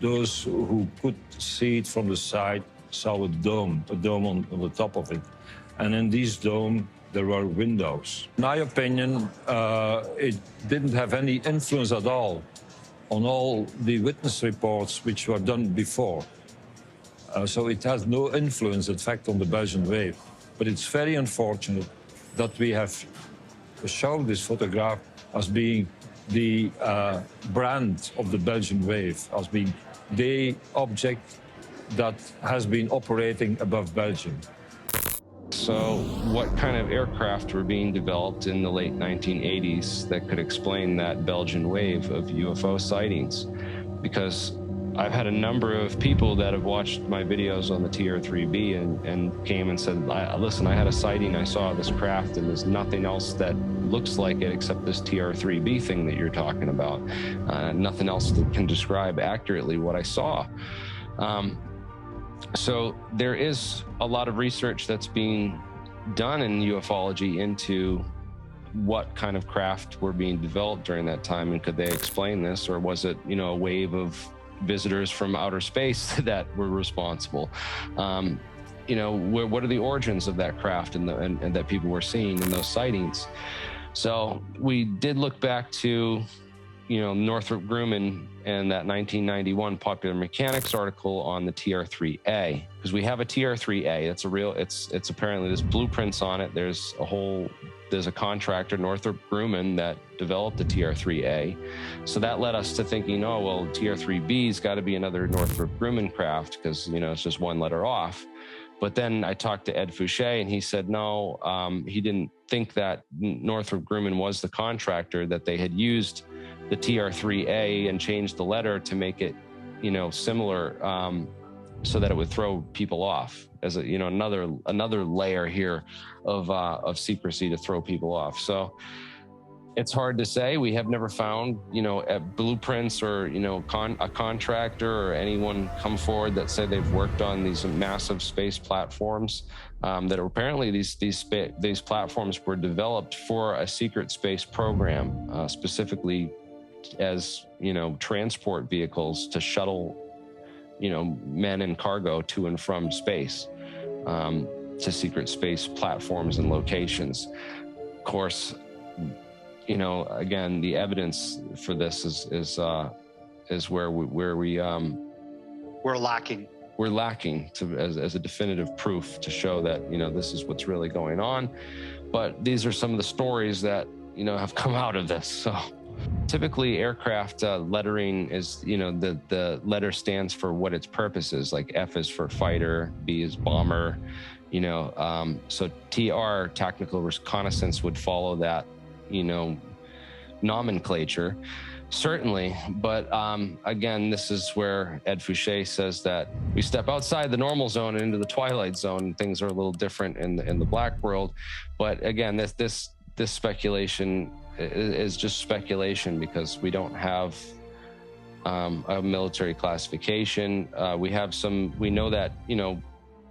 Those who could see it from the side saw a dome on the top of it. And in this dome, there were windows. In my opinion, it didn't have any influence at all on all the witness reports which were done before. So it has no influence, in fact, on the Belgian wave. But it's very unfortunate that we have shown this photograph as being the brand of the Belgian wave, as being the object that has been operating above Belgium. So what kind of aircraft were being developed in the late 1980s that could explain that Belgian wave of UFO sightings? Because I've had a number of people that have watched my videos on the TR-3B and came and said, listen, I had a sighting, I saw this craft, and there's nothing else that looks like it except this TR-3B thing that you're talking about. Nothing else that can describe accurately what I saw. So there is a lot of research that's being done in ufology into what kind of craft were being developed during that time, and could they explain this, or was it, a wave of visitors from outer space that were responsible? What are the origins of that craft and that people were seeing in those sightings? So we did look back to, Northrop Grumman and that 1991 Popular Mechanics article on the TR-3A, because we have a TR-3A. It's apparently, there's blueprints on it. There's a contractor, Northrop Grumman, that developed the TR-3A. So that led us to thinking, oh, well, TR-3B's got to be another Northrop Grumman craft, because, it's just one letter off. But then I talked to Ed Fouché, and he said, no, he didn't think that Northrop Grumman was the contractor, that they had used the TR-3A and changed the letter to make it, similar, so that it would throw people off as another layer here of secrecy to throw people off. So it's hard to say. We have never found, blueprints or, a contractor or anyone come forward that said they've worked on these massive space platforms. That apparently these platforms were developed for a secret space program, specifically as, transport vehicles to shuttle, men and cargo to and from space, to secret space platforms and locations. Of course, again, the evidence for this is where we're lacking. We're lacking as a definitive proof to show that, this is what's really going on. But these are some of the stories that, have come out of this. So typically aircraft lettering is, the letter stands for what its purpose is. Like F is for fighter, B is bomber, so TR, technical reconnaissance, would follow that, nomenclature, certainly. But again, this is where Ed Fouché says that we step outside the normal zone and into the twilight zone. Things are a little different in the black world. But again, this speculation is just speculation because we don't have a military classification. We know that,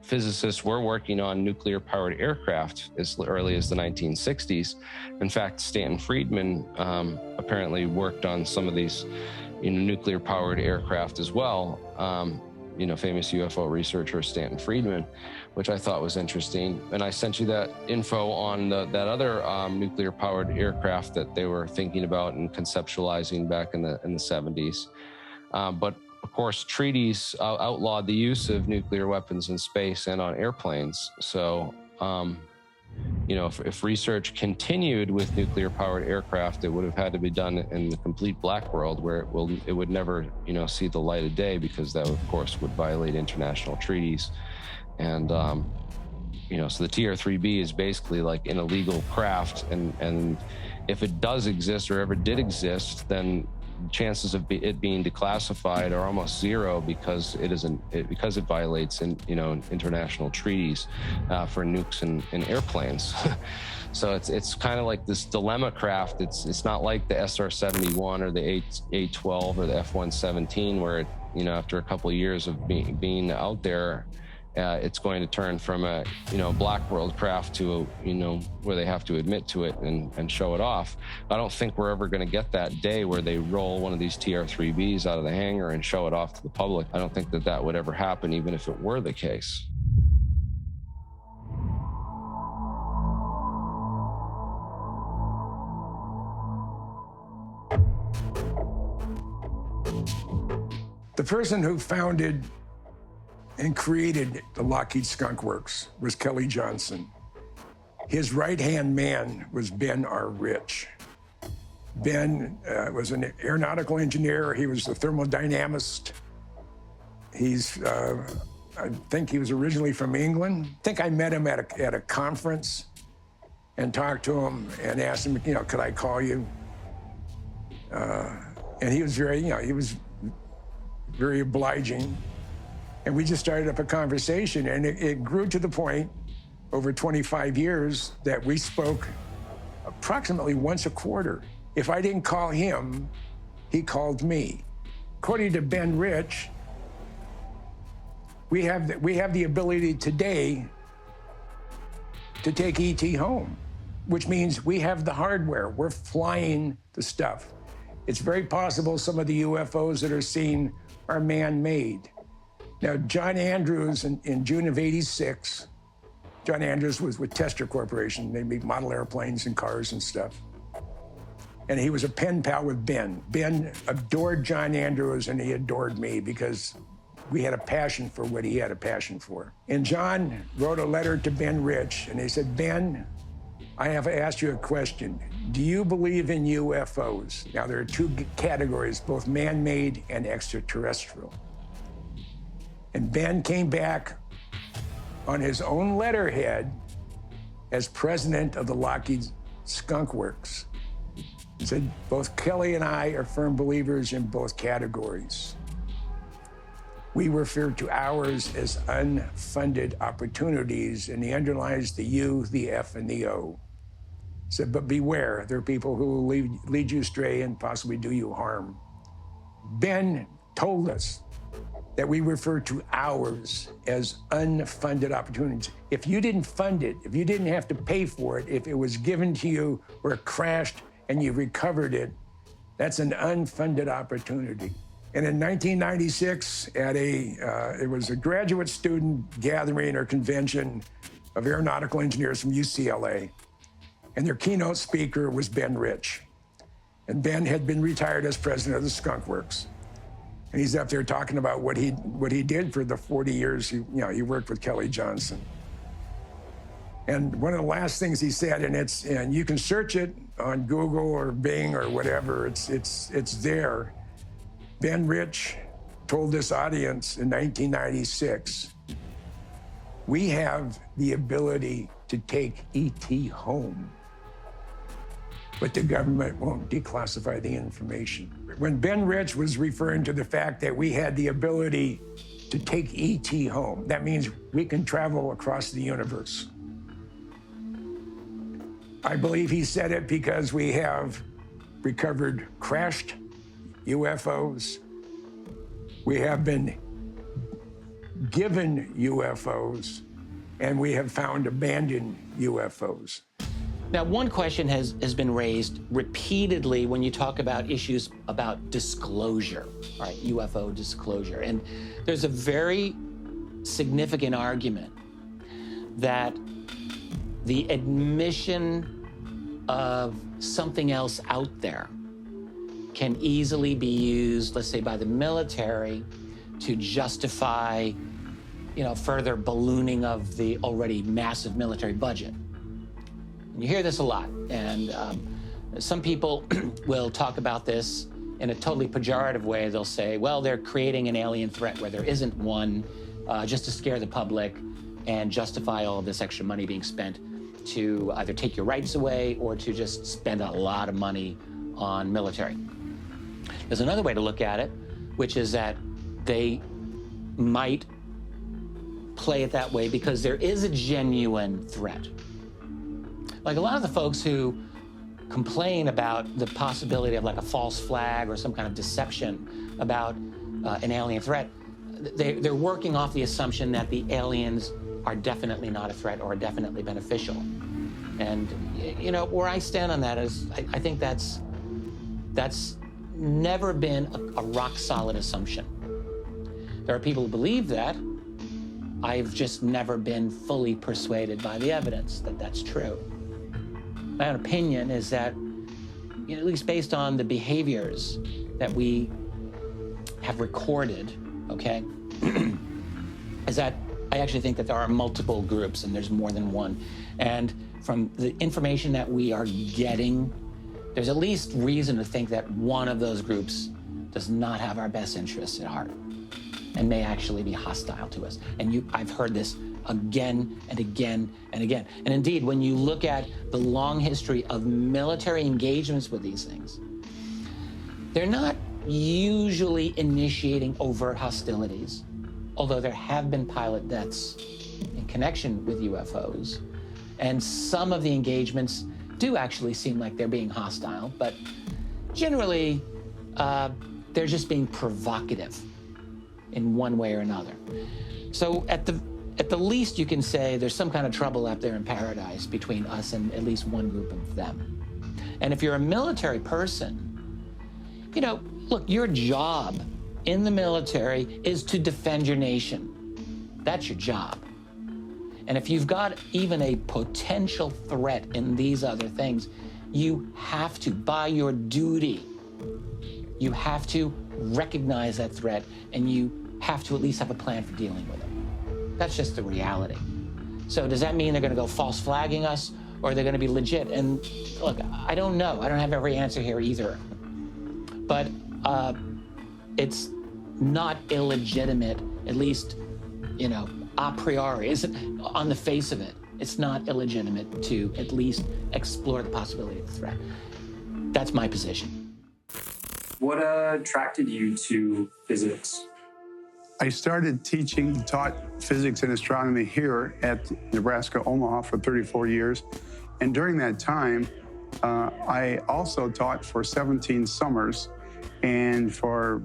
physicists were working on nuclear-powered aircraft as early as the 1960s. In fact, Stanton Friedman apparently worked on some of these, nuclear-powered aircraft as well. Famous UFO researcher Stanton Friedman, which I thought was interesting. And I sent you that info on that other nuclear-powered aircraft that they were thinking about and conceptualizing back in the 70s. But of course, treaties outlawed the use of nuclear weapons in space and on airplanes. So, if research continued with nuclear-powered aircraft, it would have had to be done in the complete black world, where it would never, see the light of day, because that, of course, would violate international treaties. And, so the TR-3B is basically like an illegal craft, and if it does exist or ever did exist, then chances of it being declassified are almost zero, because it violates international treaties for nukes and airplanes. So it's kind of like this dilemma craft. It's not like the SR-71 or the A-12 or the F-117, where after a couple of years of being out there, it's going to turn from a black world craft to where they have to admit to it and show it off. I don't think we're ever going to get that day where they roll one of these TR-3Bs out of the hangar and show it off to the public. I don't think that would ever happen, even if it were the case. The person who founded and created the Lockheed Skunk Works was Kelly Johnson. His right-hand man was Ben R. Rich. Ben was an aeronautical engineer. He was a thermodynamist. I think he was originally from England. I think I met him at a conference and talked to him and asked him, could I call you? And he was very obliging. And we just started up a conversation, and it grew to the point over 25 years that we spoke approximately once a quarter. If I didn't call him, he called me. According to Ben Rich, we have the ability today to take ET home, which means we have the hardware. We're flying the stuff. It's very possible some of the UFOs that are seen are man-made. Now, John Andrews, in June of '86, John Andrews was with Tester Corporation. They made model airplanes and cars and stuff. And he was a pen pal with Ben. Ben adored John Andrews, and he adored me because we had a passion for what he had a passion for. And John wrote a letter to Ben Rich, and he said, Ben, I have asked you a question. Do you believe in UFOs? Now, there are two categories, both man-made and extraterrestrial. And Ben came back on his own letterhead as president of the Lockheed Skunk Works. He said, both Kelly and I are firm believers in both categories. We refer to ours as unfunded opportunities, and he underlines the U, the F, and the O. He said, but beware, there are people who will lead you astray and possibly do you harm. Ben told us that we refer to ours as unfunded opportunities. If you didn't fund it, if you didn't have to pay for it, if it was given to you or it crashed and you recovered it, that's an unfunded opportunity. And in 1996, it was a graduate student gathering or convention of aeronautical engineers from UCLA. And their keynote speaker was Ben Rich. And Ben had been retired as president of the Skunk Works. And he's up there talking about what he did for the 40 years he worked with Kelly Johnson. And one of the last things he said, and you can search it on Google or Bing or whatever, it's there. Ben Rich told this audience in 1996, we have the ability to take ET home. but the government won't declassify the information. When Ben Rich was referring to the fact that we had the ability to take ET home, that means we can travel across the universe. I believe he said it because we have recovered crashed UFOs. We have been given UFOs, and we have found abandoned UFOs. Now, one question has been raised repeatedly when you talk about issues about disclosure, right? UFO disclosure. And there's a very significant argument that the admission of something else out there can easily be used, let's say, by the military to justify, further ballooning of the already massive military budget. You hear this a lot, and some people will talk about this in a totally pejorative way. They'll say, well, they're creating an alien threat where there isn't one, just to scare the public and justify all of this extra money being spent to either take your rights away or to just spend a lot of money on military. There's another way to look at it, which is that they might play it that way because there is a genuine threat. Like a lot of the folks who complain about the possibility of like a false flag or some kind of deception about an alien threat, they're working off the assumption that the aliens are definitely not a threat or are definitely beneficial. And, where I stand on that is I think that's never been a rock-solid assumption. There are people who believe that. I've just never been fully persuaded by the evidence that that's true. My own opinion is that, at least based on the behaviors that we have recorded, okay, is that I actually think that there are multiple groups and there's more than one. And from the information that we are getting, there's at least reason to think that one of those groups does not have our best interests at heart and may actually be hostile to us. And I've heard this again and again and again. And indeed, when you look at the long history of military engagements with these things, they're not usually initiating overt hostilities, although there have been pilot deaths in connection with UFOs. And some of the engagements do actually seem like they're being hostile, but generally, they're just being provocative in one way or another. So at the least, you can say there's some kind of trouble up there in paradise between us and at least one group of them. And if you're a military person, look, your job in the military is to defend your nation. That's your job. And if you've got even a potential threat in these other things, you have to, by your duty, you have to recognize that threat and you have to at least have a plan for dealing with it. That's just the reality. So does that mean they're going to go false flagging us or are they going to be legit? And look, I don't know. I don't have every answer here either. But it's not illegitimate, at least, a priori, on the face of it. It's not illegitimate to at least explore the possibility of the threat. That's my position. What attracted you to physics? I taught physics and astronomy here at Nebraska Omaha for 34 years. And during that time, I also taught for 17 summers and for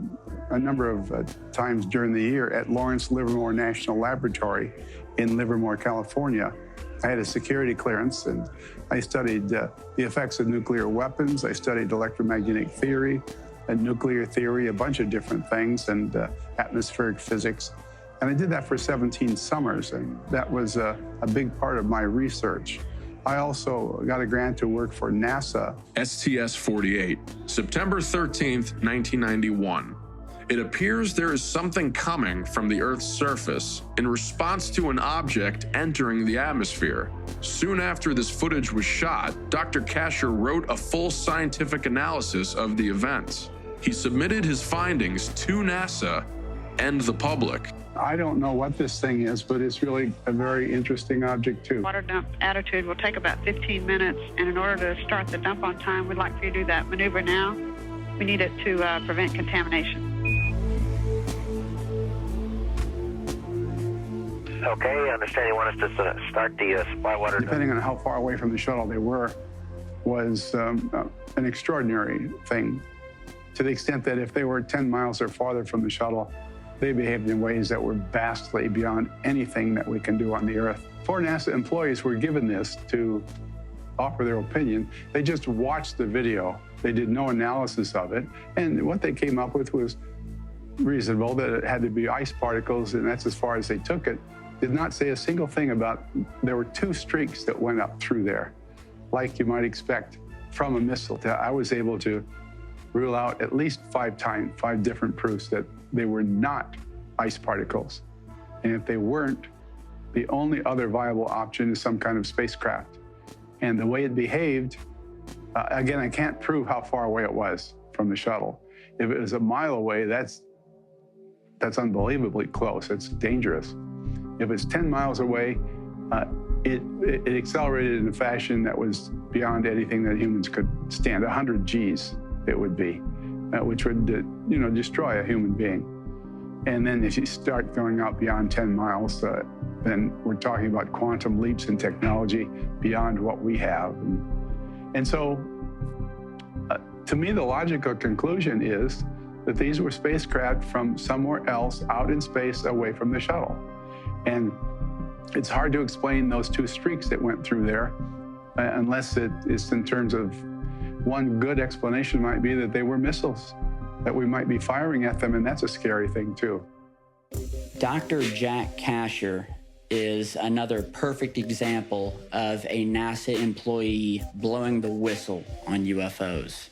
a number of times during the year at Lawrence Livermore National Laboratory in Livermore, California. I had a security clearance and I studied the effects of nuclear weapons. I studied electromagnetic theory and nuclear theory, a bunch of different things, and atmospheric physics. And I did that for 17 summers, and that was a big part of my research. I also got a grant to work for NASA. STS-48, September 13th, 1991. It appears there is something coming from the Earth's surface in response to an object entering the atmosphere. Soon after this footage was shot, Dr. Kasher wrote a full scientific analysis of the event. He submitted his findings to NASA and the public. I don't know what this thing is, but it's really a very interesting object too. Water dump attitude will take about 15 minutes, and in order to start the dump on time, we'd like for you to do that maneuver now. We need it to prevent contamination. Okay, I understand you want us to start the supply water. Depending on how far away from the shuttle they were, was an extraordinary thing. To the extent that if they were 10 miles or farther from the shuttle, they behaved in ways that were vastly beyond anything that we can do on the Earth. 4 NASA employees were given this to offer their opinion. They just watched the video. They did no analysis of it. And what they came up with was reasonable, that it had to be ice particles, and that's as far as they took it. Did not say a single thing about, there were 2 streaks that went up through there, like you might expect from a missile. I was able to rule out at least 5 different proofs that they were not ice particles. And if they weren't, the only other viable option is some kind of spacecraft. And the way it behaved, again, I can't prove how far away it was from the shuttle. If it was a mile away, that's unbelievably close. It's dangerous. If it's 10 miles away, it accelerated in a fashion that was beyond anything that humans could stand. 100 Gs it would be, which would destroy a human being. And then if you start going out beyond 10 miles, then we're talking about quantum leaps in technology beyond what we have. And so, to me, the logical conclusion is that these were spacecraft from somewhere else out in space away from the shuttle. And it's hard to explain those 2 streaks that went through there unless it is in terms of, one good explanation might be that they were missiles, that we might be firing at them, and that's a scary thing too. Dr. Jack Kasher is another perfect example of a NASA employee blowing the whistle on UFOs.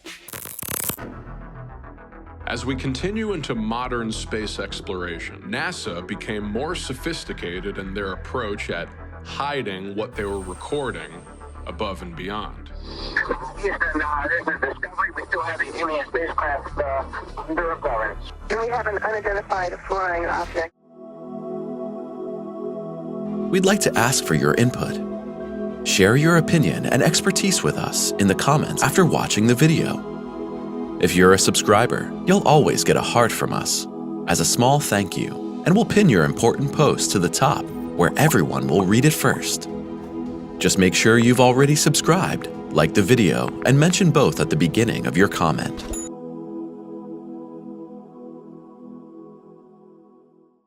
As we continue into modern space exploration, NASA became more sophisticated in their approach at hiding what they were recording above and beyond. Houston, this is Discovery. We still have the alien spacecraft under occurrence. We have an unidentified flying object. We'd like to ask for your input. Share your opinion and expertise with us in the comments after watching the video. If you're a subscriber, you'll always get a heart from us as a small thank you, and we'll pin your important post to the top where everyone will read it first. Just make sure you've already subscribed, like the video, and mention both at the beginning of your comment.